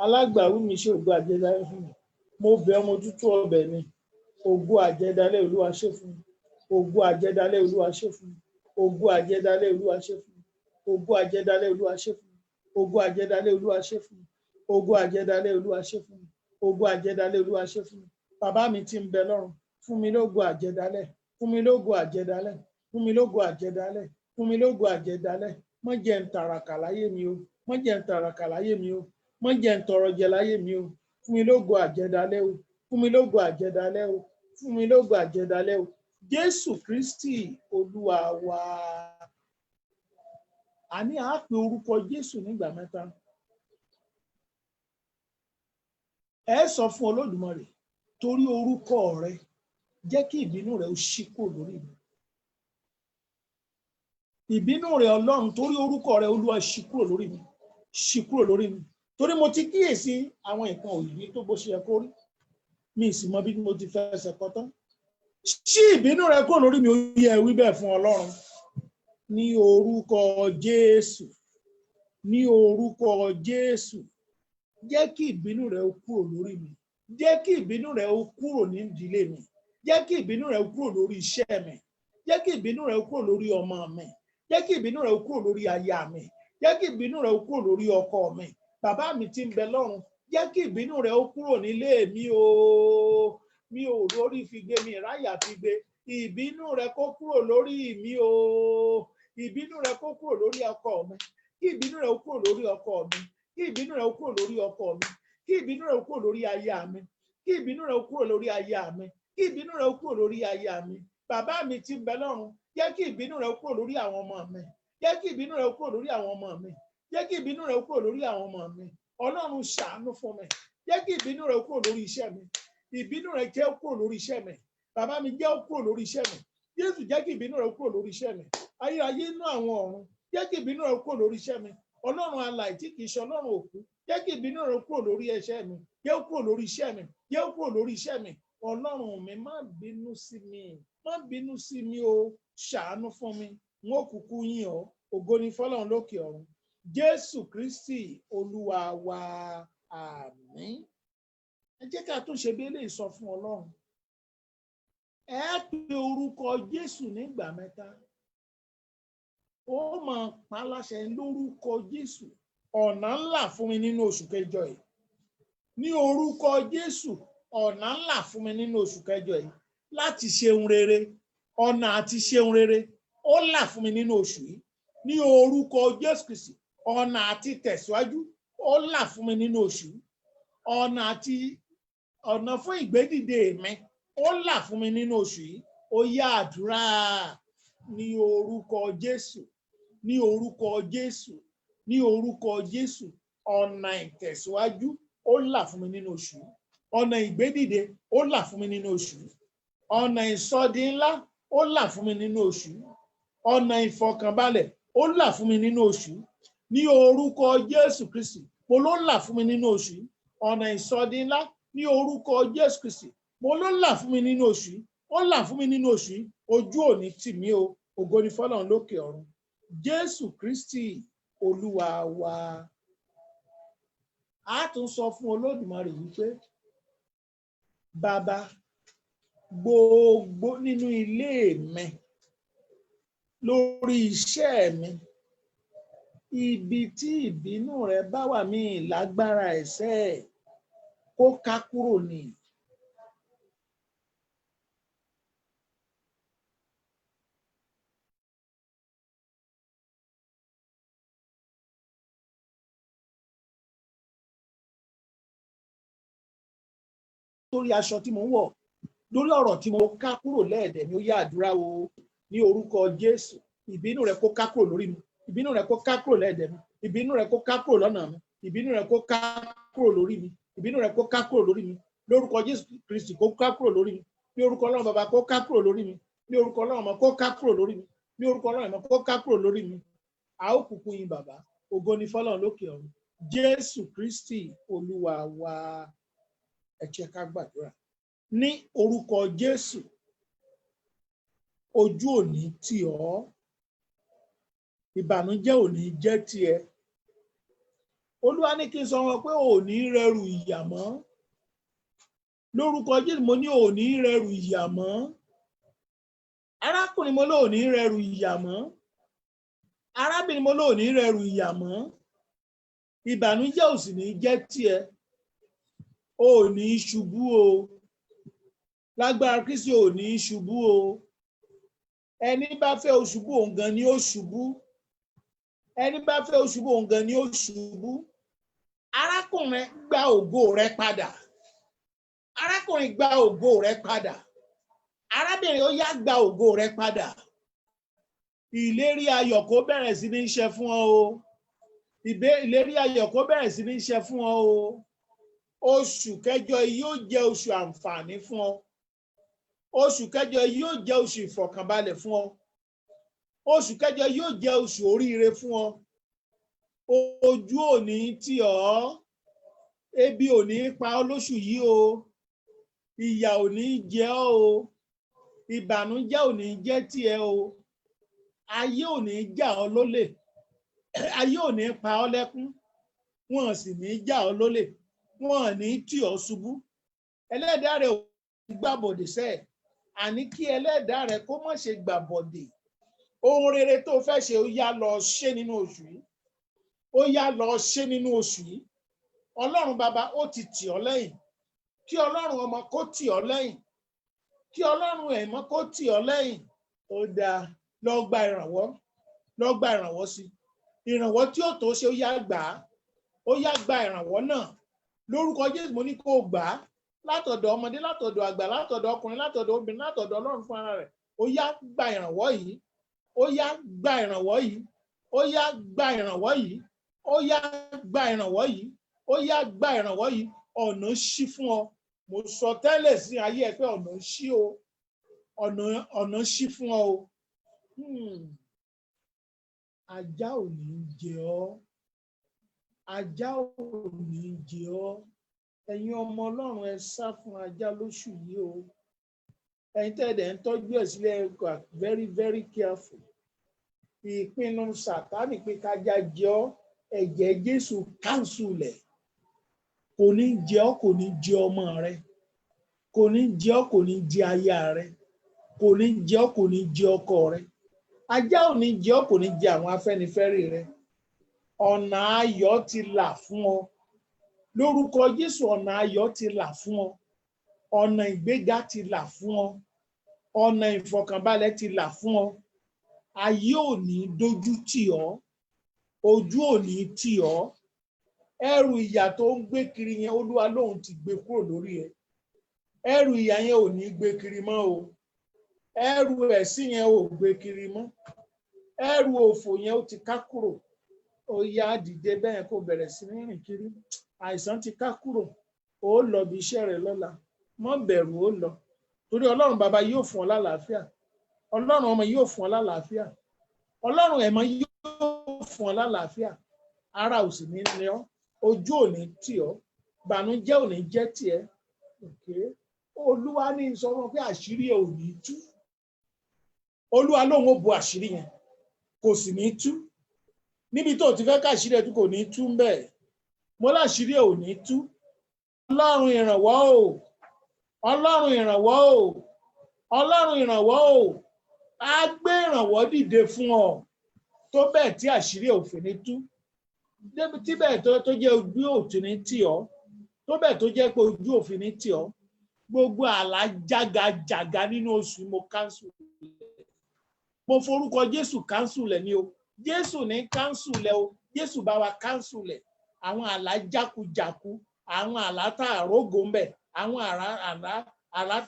alágbàwí mi ṣe ògo àjẹdálẹ́ fún mi. Mo bẹ̀ ọmọ tútù ọbẹ̀ ni, ògo àjẹdálẹ́ Olúwa ṣe fún mi, ògo àjẹdálẹ́ Olúwa ṣe fún mi, ògo àjẹdálẹ́ Olúwa ṣe fún mi, ògo àjẹdálẹ́ Olúwa ṣe fún mi, ògo àjẹdálẹ́ Olúwa ṣe fún mi, ògo àjẹdálẹ́ Olúwa ṣe fún mi, ògo àjẹdálẹ́ Olúwa ṣe fún mi. Bàbá mi tí ń bẹ lọ́run, fún mi lógo àjẹdálẹ́, fún mi lógo àjẹdálẹ́, fún mi lógo àjẹdálẹ́, fún mi lógo àjẹdálẹ́. Má jẹ́ ń tàràkà láyé mi o, má jẹ́ ń tàràkà láyé mi o, má jẹ́ ń tọrọ jẹ láyé mi o. Fún mi lógo àjẹdálẹ́ o, fún mi lógo àjẹdálẹ́ o, fún mi lógo àjẹdálẹ́ o. Jésù Kristi Olúwa wa. Àní a pe orúkọ Jésù nígbà mẹ́ta. Ẹ sọ fún Olódùmarè, torí orúkọ rẹ, jẹ́ kí ìbínú rẹ ó ṣí kúrò lórí mi. Ìbínú rẹ Ọlọ́run, torí orúkọ rẹ Olúwa, ṣí kúrò lórí mi, ṣí kúrò lórí mi. Torí mo ti kíyèsí àwọn nǹkan òyìnbí tó bó ṣe yẹ kó rí, mi sì mọ bí mo ti fẹsẹ̀ kọ tán. Ṣí ìbínú rẹ kúrò lórí mi, ó yẹ wí bẹ́ẹ̀ fún Ọlọ́run. Ní orúkọ Jésù, ní orúkọ Jésù, jẹ́ kí ìbínú rẹ ó kúrò lórí mi, jẹ́ kí ìbínú rẹ ó kúrò ní ìdílé mi, jẹ́ kí ìbínú rẹ ó kúrò lórí iṣẹ́ mi, jẹ́ kí ìbínú rẹ ó kúrò lórí ọmọ mi, jẹ́ kí ìbínú rẹ ó kúrò lórí aya mi, jẹ́ kí ìbínú rẹ ó kúrò lórí ọkọ mi. Bàbá mi tí ń bẹ lọ́run, jẹ́ kí ìbínú rẹ ó kúrò nílé mi o. Mi ò lórí fi gbé, mi ráyà fi gbé. Ìbínú rẹ kó kúrò lórí mi o. Ìbínú rẹ kó kúrò lórí ọkọ mi, kí ìbínú rẹ ó kúrò lórí ọkọ mi, kí ìbínú rẹ ó kúrò lórí ọkọ mi, kí ìbínú rẹ ó kúrò lórí aya mi, kí ìbínú rẹ ó kúrò lórí aya mi, kí ìbínú rẹ ó kúrò lórí aya mi. Bàbá mi tí ń bẹ lọ́run, jẹ́ kí ìbínú rẹ ó kúrò lórí àwọn ọmọ mi, jẹ́ kí ìbínú rẹ ó kúrò lórí àwọn ọmọ mi, jẹ́ kí ìbínú rẹ ó kúrò lórí àwọn ọmọ mi. Ọlọ́run ṣàánú fún mi, jẹ́ kí ìbínú rẹ ó kúrò lórí iṣẹ́ mi, ìbínú rẹ jẹ́ ó kúrò lórí iṣẹ́ mi. Bàbá mi jẹ́ ó kúrò lórí iṣẹ́ mi. Jésù jẹ́ kí ìbínú rẹ ó kúrò lórí iṣẹ́ mi. Ayérayé inú àwọn ọ̀run, jẹ́ kí ìbínú rẹ ó kúrò lórí iṣẹ́ mi. Ọlọ́run alààyè tí kì í ṣe Ọlọ́run òkú, jẹ́ kí ìbínú rẹ ó kúrò lórí iṣẹ́ mi, jẹ́ ó kúrò lórí iṣẹ́ mi, jẹ́ ó kúrò lórí iṣẹ́ mi. Ọlọ́run mi, má bínú sí mi, má bínú sí mi o, ṣàánú fún mi. N ó kúkú yìn ọ́, ògo ni fọ́lọ́run lókè ọ̀run. Jésù Kristi Olúwa wa, àmín. Ẹ jẹ́ ká tún ṣe bí eléyìí sọ fún Ọlọ́run. Ẹ pe orúkọ Jésù nígbà mẹ́ta. Ó máa pa láṣẹ lórúkọ Jésù. Ọ̀nà ńlá fún mi nínú oṣù kẹjọ yìí. Ní orúkọ Jésù, ọ̀nà ńlá fún mi nínú oṣù kẹjọ yìí láti ṣeun rere. Ọ̀nà àti ṣeun rere ó là fún mi nínú oṣù yìí. Ní orúkọ Jésù Kristi, ọ̀nà àti tẹ̀síwájú ó là fún mi nínú oṣù yìí. Ọ̀nà fún ìgbédìde mi ó là fún mi nínú oṣù yìí. Ó yá àdúrà ní orúkọ Jésù, ní orúkọ Jésù, ní orúkọ Jésù. Ọ̀nà ìtẹ̀síwájú ó là fún mi nínú oṣù. Ọ̀nà ìgbédìde ó là fún mi nínú oṣù. Ọ̀nà ìsọdi ńlá ó là fún mi nínú oṣù. Ọ̀nà ìfọkànbalẹ̀ ó là fún mi nínú oṣù. Ní orúkọ Jésù Kristi, mo ló là fún mi nínú oṣù. Ọ̀nà ìsọdi ńlá ní orúkọ Jésù Kristi, mo ló là fún mi nínú oṣù. Ó là fún mi nínú oṣù. Ojú òní tì mí o. Ògo ni fọ́lọ́run lókè ọ̀run. Jésù Kristi Olúwa wa. A tún sọ fún Olódùmarè wípé Bàbá, gbogbo nínú ilé mi, lórí iṣẹ́ mi, ibi tí ìbínú rẹ bá wà, mí lágbára ẹ̀ṣẹ̀, kó ká kúrò ní. Lórí aṣọ tí mo ń wọ̀, lórí ọ̀rọ̀ tí mo ká kúrò lẹ́ẹ̀dẹ̀ mi, ó yá àdúrà o ní orúkọ Jésù. Ìbínú rẹ kó ká kúrò lórí mi. Ìbínú rẹ kó ká kúrò lẹ́ẹ̀dẹ̀ mi. Ìbínú rẹ kó ká kúrò lọ́nà mi. Ìbínú rẹ kó ká kúrò lórí mi. Ìbínú rẹ kó ká kúrò lórí mi. Lórúkọ Jésù Kristi kó ká kúrò lórí mi. Ní orúkọ Ọlọ́run Bàbá kó ká kúrò lórí mi. Ní orúkọ Ọlọ́run Ọmọ kó ká kúrò lórí mi. Ní orúkọ Ọlọ́run Ẹ̀mọ́ kó ká kúrò lórí mi. A ó kúkú yìn Bàbá. Ògo ni fọ́lọ́run lókè ọ̀run. Jésù Kristi Olúwa wa. Ẹ jẹ́ ká gbàdúrà. Ní orúkọ Jésù, ojú òní tì ọ́, ìbànújẹ́ òní jẹ́ tiẹ̀. Olúwa ní kí n sọ wọn pé òní rẹrù ìyà mọ́. Lórúkọ Jésù mo ní òní rẹrù ìyà mọ́. Arákùnrin mo lóòní rẹrù ìyà mọ́. Arábìnrin mo lóòní rẹrù ìyà mọ́. Ìbànújẹ́ ò sì ní jẹ́ tiẹ̀. Òní ṣubú o. Lágbára Kristi òní ṣubú o. Ẹni bá fẹ́ o ṣubú, òun gan ni ó ṣubú. Ẹni bá fẹ́ o ṣubú, òun gan ni ó ṣubú. Arákùnrin gba ògo rẹ padà. Arákùnrin gba ògo rẹ padà. Arábìnrin ó yá gba ògo rẹ padà. Ìlérí ayọ̀ kó bẹ̀rẹ̀ sí ní ṣẹ fún ọ o. Ìlérí ayọ̀ kó bẹ̀rẹ̀ sí ní ṣẹ fún ọ o. Oṣù kẹjọ yóò jẹ́ oṣù àǹfààní fún ọ. Oṣù kẹjọ yóò jẹ́ oṣù ìfọ̀kànbalẹ̀ fún ọ. Oṣù kẹjọ yóò jẹ́ oṣù oríire fún ọ. Ojú òní tì ọ́. Ebi òní pa ọ́ lóṣù yìí o. Ìyà òní jẹ ọ́ o. Ìbànújẹ́ òní jẹ́ tiẹ̀ o. Ayé òní jà ọ́ lólè. Ayé òní pa ọ́ lẹ́kún. Wọ́n sì ní jà ọ́ lólè. Wọ́n ní tì ọ́ ṣubú. Ẹlẹ́dàá rẹ̀ ò gbàbọ̀dè sẹ́ẹ̀. Àní kí ẹlẹ́dàá rẹ̀ kó má ṣe gbàbọ̀dè. Ohun rere tó fẹ́ ṣe ó yá lọ ṣe nínú oṣù yìí. Ó yá lọ ṣe nínú oṣù yìí. Ọlọ́run Bàbá ó ti tì ọ́ lẹ́yìn. Kí Ọlọ́run Ọmọ kó tì ọ́ lẹ́yìn. Kí Ọlọ́run Ẹ̀mọ́ kó tì ọ́ lẹ́yìn. Ó dáa, lọ gba ìrànwọ́. Lọ gba ìrànwọ́ sí. Ìrànwọ́ tí ó tó ṣe ó yá gbà á. Ó yá gba ìrànwọ́ náà. Lórúkọ Jésù mo ní kó o gbà á. Látọ̀dọ̀ ọmọdé, látọ̀dọ̀ àgbà, látọ̀dọ̀ ọkùnrin, látọ̀dọ̀ obìnrin, látọ̀dọ̀ Ọlọ́run fún ara rẹ̀. Ó yá gba ìrànwọ́ yìí. Ó yá gba ìrànwọ́ yìí. Ó yá gba ìrànwọ́ yìí. Ó yá gba ìrànwọ́ yìí. Ó yá gba ìrànwọ́ yìí. Ọ̀nà ṣí fún ọ. Mo sọ tẹ́lẹ̀ sí ayé ẹ pé ọ̀nà ṣí o. Ọ̀nà ṣí fún ọ o. Ajá ò ní jẹ ọ́. Ajá ò ní jẹ ọ́. Ẹ̀yin ọmọ Ọlọ́run ẹ sá fún ajá lóṣù yìí o. Ẹ̀yin tẹ́ẹ̀dẹ̀ ń tọ́jú ẹ̀ sílẹ̀ ẹ wà very very careful. Ìpinnu Sátánì pé kájá jẹ ọ́, ẹ̀jẹ̀ Jésù cancel ẹ̀. Kò ní jẹ ọ́, kò ní jẹ ọmọ rẹ. Kò ní jẹ ọ́, kò ní jẹ aya rẹ. Kò ní jẹ ọ́, kò ní jẹ ọkọ rẹ. Ajá ò ní jẹ ọ́, kò ní jẹ àwọn afẹ́nifẹ́re rẹ. Ọ̀nà ayọ̀ ti là fún ọ. Lórúkọ Jésù ọ̀nà ayọ̀ ti là fún ọ. Ọ̀nà ìgbéga ti là fún ọ. Ọ̀nà ìfọ̀kànbalẹ̀ ti là fún ọ. Ayé ò ní dojú tì ọ́. Ojú ò ní tì ọ́. Ẹrù ìyà tó ń gbé kiri yẹn Olúwa lóhun ti gbé kúrò lórí ẹ. Ẹrù ìyà yẹn ò ní gbé kiri mọ́ o. ẹrù ẹ̀sìn yẹn ò gbé kiri mọ́, ẹrù òfò yẹn ó ti ká kúrò, ó yá dìde bẹ́ẹ̀ kó bẹ̀rẹ̀ sí ní rìn kiri, àìsàn ti ká kúrò, ó lọ bí iṣẹ́ rẹ̀ lọ́la, mọ́ bẹ̀rù, ó lọ, torí Ọlọ́run bàbá yóò fún ọ lálàáfíà, Ọlọ́run ọmọ yóò fún ọ lálàáfíà, Ọlọ́run ẹ̀mọ́ yóò fún ọ lálàáfíà, ara ò sì ní ní ọ, ojú ò ní tì ọ, ìbànújẹ́ ò ní jẹ́ tiẹ̀. Olúwa ní sọ wọn pé àṣírí ẹ ò ní tú, Olúwa lóun ó bo àṣírí yẹn kò sì ní tú, níbi tó ti fẹ́ káṣírí ẹ tú kò ní tú ń bẹ́ẹ̀, mo láṣírí ẹ ò ní tú. Ọlọ́run ìrànwọ́ o, Ọlọ́run ìrànwọ́ o, Ọlọ́run ìrànwọ́ o, á gbé ìrànwọ́ dìde fún ọ tó bẹ́ẹ̀ tí àṣírí ẹ ò fi ní tú, débi tí bẹ́ẹ̀ tó jẹ́ ojú òtún ní tì ọ́, tó bẹ́ẹ̀ tó jẹ́ pé ojú òfin ní tì ọ́, gbogbo àlá jágajàga nínú oṣù mo káńsù, mo forúkọ Jésù káńsù lẹ̀ ní o, Jésù ní káńsù lẹ̀ o, Jésù bá wa káńsù lẹ̀ àwọn àlá jákujàku, àwọn àlá tá àrógò ń bẹ̀, àwọn àlá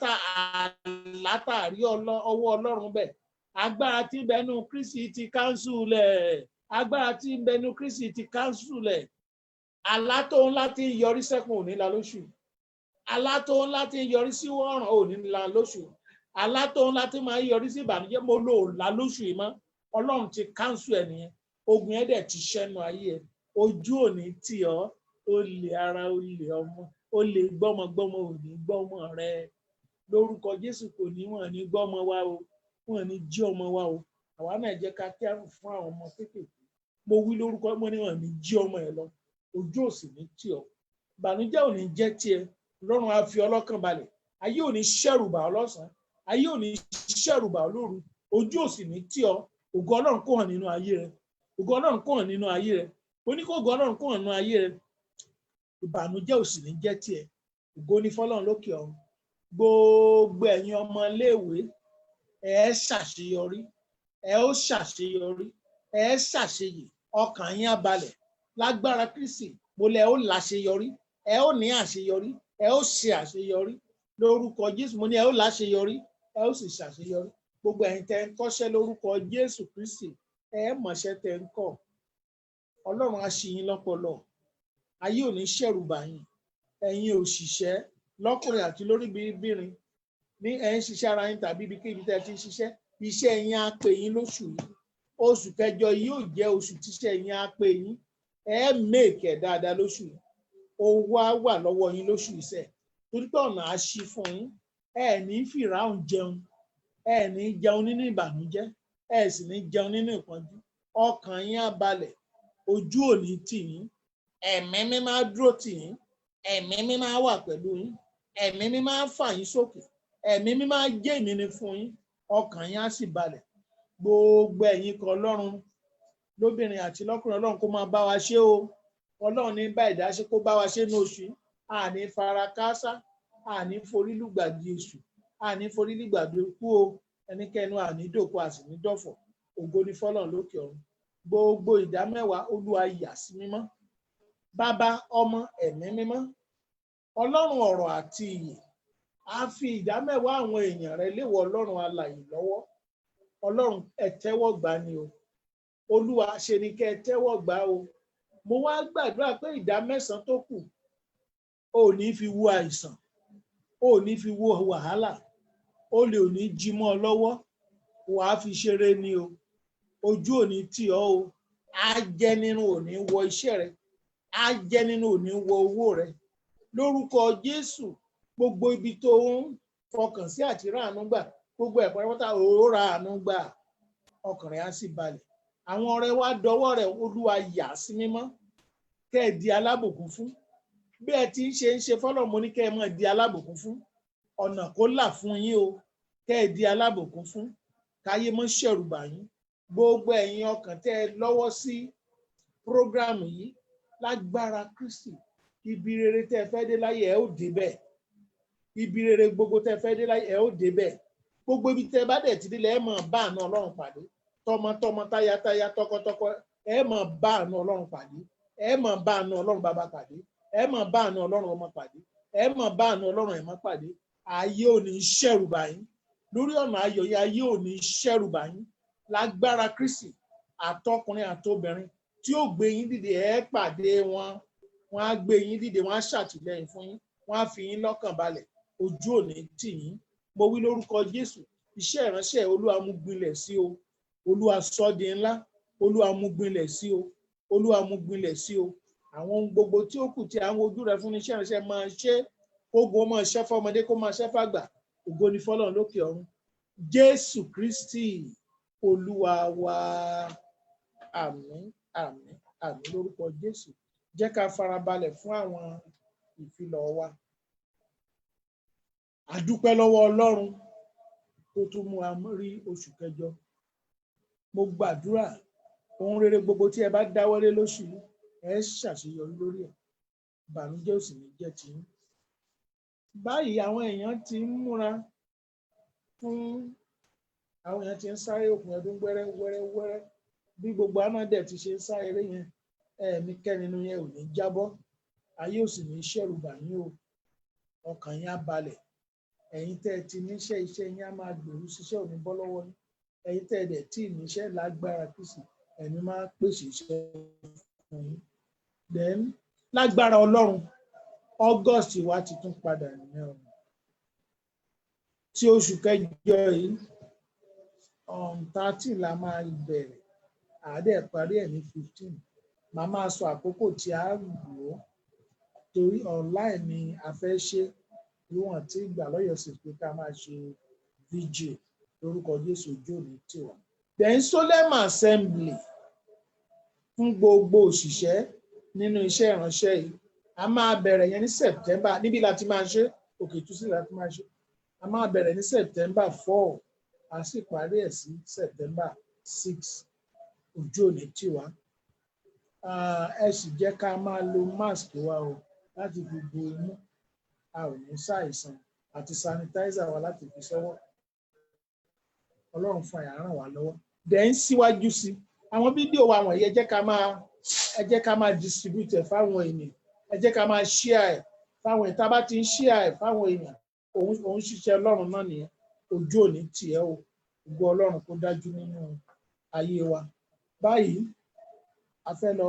tá àrí ọwọ́ Ọlọ́run bẹ̀, agbára tí ń bẹnu Kristi ti káńsù lẹ̀, agbára tí ń bẹnu Kristi ti káńsù lẹ̀, àlá tó ńlá tí ń yọrí sẹ́kùn òní la lóṣù, àlá tó ńlá tí ń yọrí sí ọ̀ràn òní la lóṣù, àlá tó ńlá tí máa ń yọrí sí ìbànújẹ́ mo lò la lóṣù yìí mọ́, Ọlọ́run ti káńsù ẹ̀ nìyẹn, ogun ẹ̀ dẹ̀ ti ṣẹ́nu ayé ẹ̀, ojú òní tì ọ́, olè ara olè ọmọ, olè gbọ́mọgbọ́mọ òní gbọ́mọ rẹ, lórúkọ Jésù kò ní wọ́n ní gbọ́mọ wa o, wọ́n ní jí ọmọ wa o, àwa náà jẹ́ ká kẹ́rù fún àwọn ọmọ kéékèèké, mo wí lórúkọ mo ní wọ́n ní jí ọmọ ẹ lọ, ojú òsì ní tì ọ́, ìbànújẹ́ ò ní jẹ́ tiẹ̀, Ọlọ́run á fi ọlọ́kàn balẹ̀, ayé ò ní ṣẹ̀rù bà ọ́ lọ́sàn-án, ayé ò ní ṣẹ̀rù bà ọ́ lóru, ojú òsì ní tì ọ́, ògo Ọlọ́run kó hàn nínú ayé rẹ, ògo Ọlọ́run kó hàn nínú ayé rẹ, mo ní kó ògo Ọlọ́run kó hàn nínú ayé rẹ, ìbànújẹ́ ò sì ní jẹ́ tiẹ̀, ògo ní fọ́lọ́run lókè ọ̀run. Gbogbo ẹ̀yin ọmọ iléèwé ẹ ṣàṣeyọrí, ẹ ó ṣàṣeyọrí, ẹ ṣàṣeyè, ọkàn yín á balẹ̀ lágbára Kristi, mo lẹ ó láṣeyọrí, ẹ ó ní àṣeyọrí, ẹ ó ṣe àṣeyọrí lórúkọ Jésù, mo ní ẹ ó láṣeyọrí, ẹ ó sì ṣàṣeyọrí. Gbogbo ẹ̀yin tẹ́ ń kọ́ṣẹ́ lórúkọ Jésù Kristi, ẹ mọ̀ṣẹ́ tẹ́ ń kọ́, Ọlọ́run á ṣí yín lọ́pọlọ, ayé ò ní ṣẹ̀rù bà yín, ẹ̀yin òṣìṣẹ́ lọ́kùnrin àti lóbìnrin ní ẹ̀ ń ṣiṣẹ́ ara yín tàbí ibikíbi tẹ́ ti ń ṣiṣẹ́, iṣẹ́ yín á pè yín lóṣù yìí, oṣù kẹjọ yìí yóò jẹ́ oṣù tíṣẹ́ yín á pè yín, ẹ mèkè dáadáa lóṣù yìí, owó á wà lọ́wọ́ yín lóṣù yìí sẹ́ẹ̀, torí pé ọ̀nà á ṣí fún yín, ẹ ní fìràhùn jẹun, ẹ ní jẹun nínú ìbànújẹ́, ẹ sì ní jẹun nínú ìpọ́njú, ọkàn yín á balẹ̀, ojú ò ní tì yín, ẹ̀mí mímọ́ á dúró tì yín, ẹ̀mí mímọ́ á wà pẹ̀lú yín, ẹ̀mí mímọ́ á fà yín sókè, ẹ̀mí mímọ́ á jẹ́ ìmíní fún yín, ọkàn yín á sì balẹ̀. Gbogbo ẹ̀yin kan Ọlọ́run lóbìnrin àti lọ́kùnrin, Ọlọ́run kó máa bá wa ṣe o, Ọlọ́run ní bá ìdáṣe kó bá wa ṣe ní oṣù yìí, àní fara káásá, àní forí lùgbàdì èṣù, àní forí lùgbàdì ikú o, ẹnikẹ́ni àní dòkú àsì ní dọ̀fọ̀, ògo ní fọ́lọ́run lókè ọ̀run. Gbogbo ìdámẹ́wàá Olúwa yà sí mímọ́, Bàbá ọmọ ẹ̀mí mímọ́, Ọlọ́run ọ̀rọ̀ àti ìyè, a fi ìdámẹ́wàá àwọn èèyàn rẹ léwọ Ọlọ́run alààyè lọ́wọ́, Ọlọ́run ẹ tẹ́wọ́ gbà ni o, Olúwa ṣe ni kẹ́ ẹ tẹ́wọ́ gbà o, mo wá gbàdúrà pé ìdámẹ́sàn tó kù ò ní fi wo àìsàn, ò ní fi wo wàhálà, ó lè ò ní jí mọ́ ọ lọ́wọ́, wàá fi ṣeré ni o, ojú ò ní tì ọ́ o, á jẹ́ nínú ò ní wọ iṣẹ́ rẹ, á jẹ́ nínú ò ní wọ owó rẹ, lórúkọ Jésù, gbogbo ibi tó ń fọkàn sí àti ráàánú gbà, gbogbo ẹ̀pọ̀ ẹ̀pọ̀ta ó ráàánú gbà, ọkàn rẹ̀ á sì balẹ̀. Àwọn ọ̀rẹ́ wa dọwọ́ rẹ̀, Olúwa yà sí mímọ́, kẹ́ ẹ di alábùkún fún, bí ẹ ti ń ṣe fọ́lọ́run, mo ní kẹ́ ẹ máa di alábùkún fún, ọ̀nà kó là fún yín o, kẹ́ ẹ di alábùkún fún, káyé mọ́ ṣẹ̀rù bà yín. Gbogbo ẹ̀yin ọkàn tẹ́ ẹ lọ́wọ́ sí prógrámù yìí, lágbára Kristi, ibi rere tẹ́ ẹ fẹ́ dé láyé ẹ ó dé bẹ́ẹ̀, ibi rere gbogbo tẹ́ ẹ fẹ́ dé láyé ẹ ó dé bẹ́ẹ̀, gbogbo ibi tẹ́ ẹ bá dẹ̀ ti dé lẹ́ ẹ máa bá àánú Ọlọ́run pàdé, tọmọtọmọ táyátáyá tọkọtọkọ ẹ máa bá àánú Ọlọ́run pàdé, ẹ máa bá àánú Ọlọ́run bàbá pàdé, ẹ máa bá àánú Ọlọ́run ọmọ pàdé, ẹ máa bá àánú Ọlọ́run ẹ̀mọ́ pàdé, ayé ò ní ṣẹ̀rù bà yín, lórí ọ̀nà ayọ̀ yẹn ayé ò ní ṣẹ́rù bà yín lágbára Kristi àtọkùnrin àtobìnrin tí ó gbé yín dìde ẹ pàdé wọn, wọn á gbé yín dìde, wọn á ṣàtìlẹ́yìn fún yín, wọn á fi yín lọ́kàn balẹ̀, ojú ò ní tì yín. Mo wí lórúkọ Jésù, iṣẹ́ ìránṣẹ́ Olúwa mú gbilẹ̀ sí o, Olúwa sọ di ńlá, Olúwa mú gbilẹ̀ sí o, Olúwa mú gbilẹ̀ sí o. Àwọn ohun gbogbo tí ó kù tí à ń wojú rẹ fún iṣẹ́ ìránṣẹ́ máa ṣe, ogun máa ṣẹ́ fọ́mọdé kó máa ṣẹ́ fàgbà, ògo ni fọ́lọ́run lókè ọ̀run. Jésù Kristi Olúwa wa. Àmín, àmín, àmín lórúkọ Jésù. Jẹ́ ká farabalẹ̀ fún àwọn ìfilọ̀ wa. A dúpẹ́ lọ́wọ́ Ọlọ́run tó tún mú wa rí oṣù kẹjọ. Mo gbàdúrà ohun rere gbogbo tí ẹ bá dáwọ́lé lóṣù yìí, ẹ ṣàṣeyọrí lórí ẹ̀. Ìbànújẹ́ ò sì ní jẹ́ tiyín. Báyìí àwọn èèyàn ti ń múra fún, àwọn èèyàn ti ń sáré òpin ọdún wẹ́rẹ́ bí gbogbo anádẹ̀ ti ṣe ń sá eré yẹn, ẹnikẹ́ni nínú yẹn ò ní jábọ́, ayé ò sì ní ṣẹ̀rù bà yín o, ọkàn yín á balẹ̀. Ẹ̀yin tẹ́ ẹ ti níṣẹ́, iṣẹ́ yín á máa gbèrú, ṣiṣẹ́ ò ní bọ́ lọ́wọ́ yín. Ẹ̀yin tẹ́ ẹ dẹ̀ tí níṣẹ́ lágbára Kristi, ẹ̀mí máa pèsè iṣẹ́ fún yín. Then lágbára Ọlọ́run, August wa ti tún padà nìyẹn o. Tí oṣù kẹjọ yìí 30 la máa bẹ̀rẹ̀, àádẹ́ parí ẹ̀ ní 15. Màá máa sọ àkókò tí a lò ó torí online ni a fẹ́ ṣe, ìwọ̀n tí ìgbà lọ́yọ̀ sì pé ká máa ṣe vigil lórúkọ Jésù, ojú òní tiwa. Then Solemn Assembly fún gbogbo òṣìṣẹ́ nínú iṣẹ́ ìránṣẹ́ yìí, a máa bẹ̀rẹ̀ yẹn ní September, níbi láti máa ṣe, Òkè Ìtúsílẹ̀ láti máa ṣe. A máa bẹ̀rẹ̀ ní September 4, a sì parí ẹ̀ sí September 6, ojú òní tiwa. Ẹ sì jẹ́ ká máa lo mask wa o láti fi bo imú, a ò ní ṣàìsàn, àti sanitizer wa láti fi sọ́wọ́. Ọlọ́run fún àyà ràn wá lọ́wọ́. Then síwájú sí àwọn fídíò wa wọ̀nyí, ẹ jẹ́ ká máa distribute ẹ̀ fáwọn ènìyàn, ẹ jẹ́ ká máa share ẹ̀ fáwọn èèyàn. Tá bá ti ń share ẹ̀ fáwọn èèyàn, òun ṣiṣẹ́ Ọlọ́run náà nìyẹn, ojú òní tiẹ̀ o, ògo Ọlọ́run kó dájú nínú ayé wa. Báyìí a fẹ́ lọ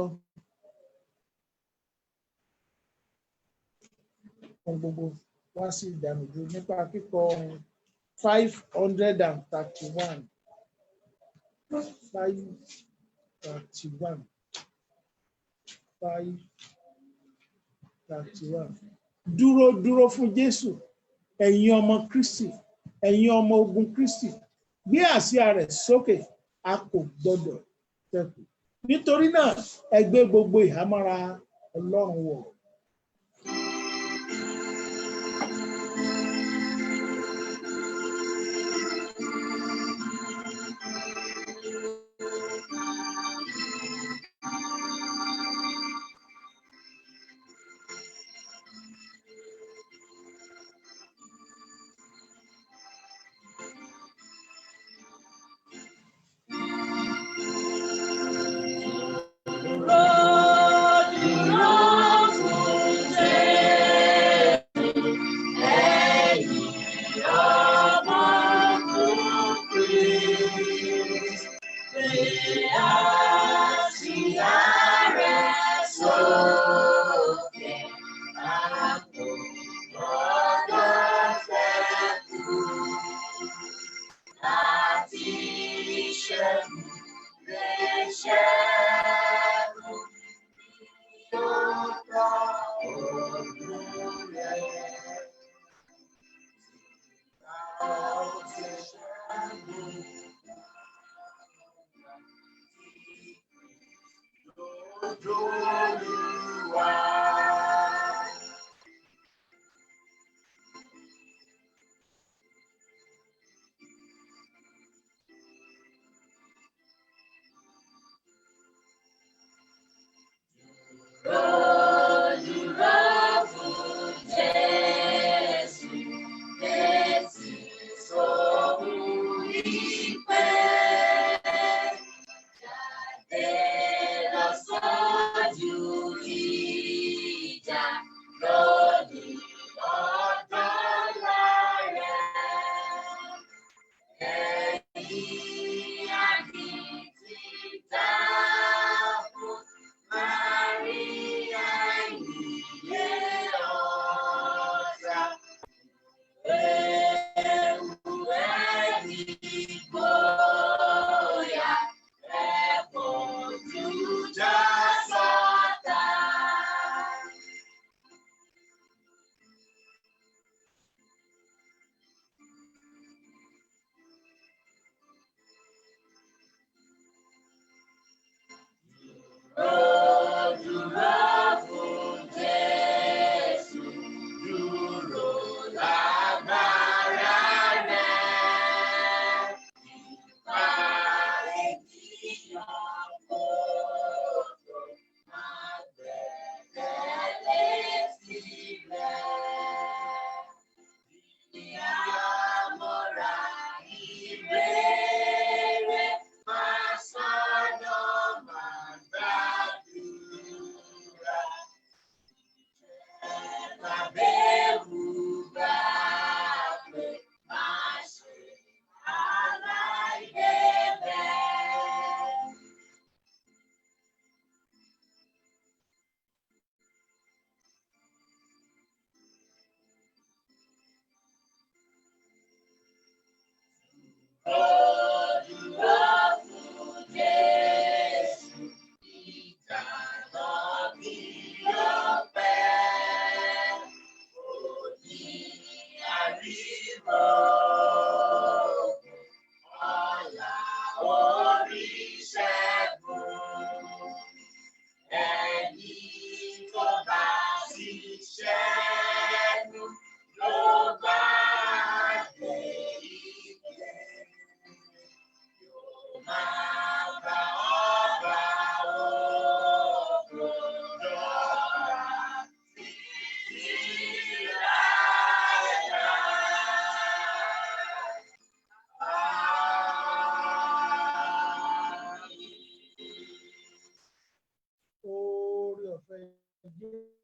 ohun gbogbo wá sí ìdánudúró nípa kíkọ 531. 531. 531. Dúró fún Jésù, ẹ̀yin ọmọ Kristi, ẹ̀yin ọmọ ogun Kristi, gbé àsíá rẹ̀ sókè, a kò gbọdọ̀ tẹ̀kù. Nítorí náà, ẹ gbé gbogbo ìhámọ́ra Ọlọ́run wọ̀.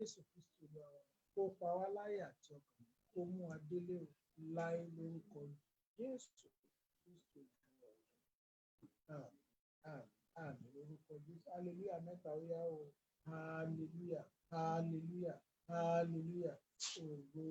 Jésù Kristi lọ kó pa wá láyé àti ọkàn kó mú adélé láé lórúkọ Jésù Kristi lọ. Àmín lórúkọ Jésù. Hallelujah mẹ́ta ó yá o. Hallelujah, hallelujah, hallelujah. Ògo.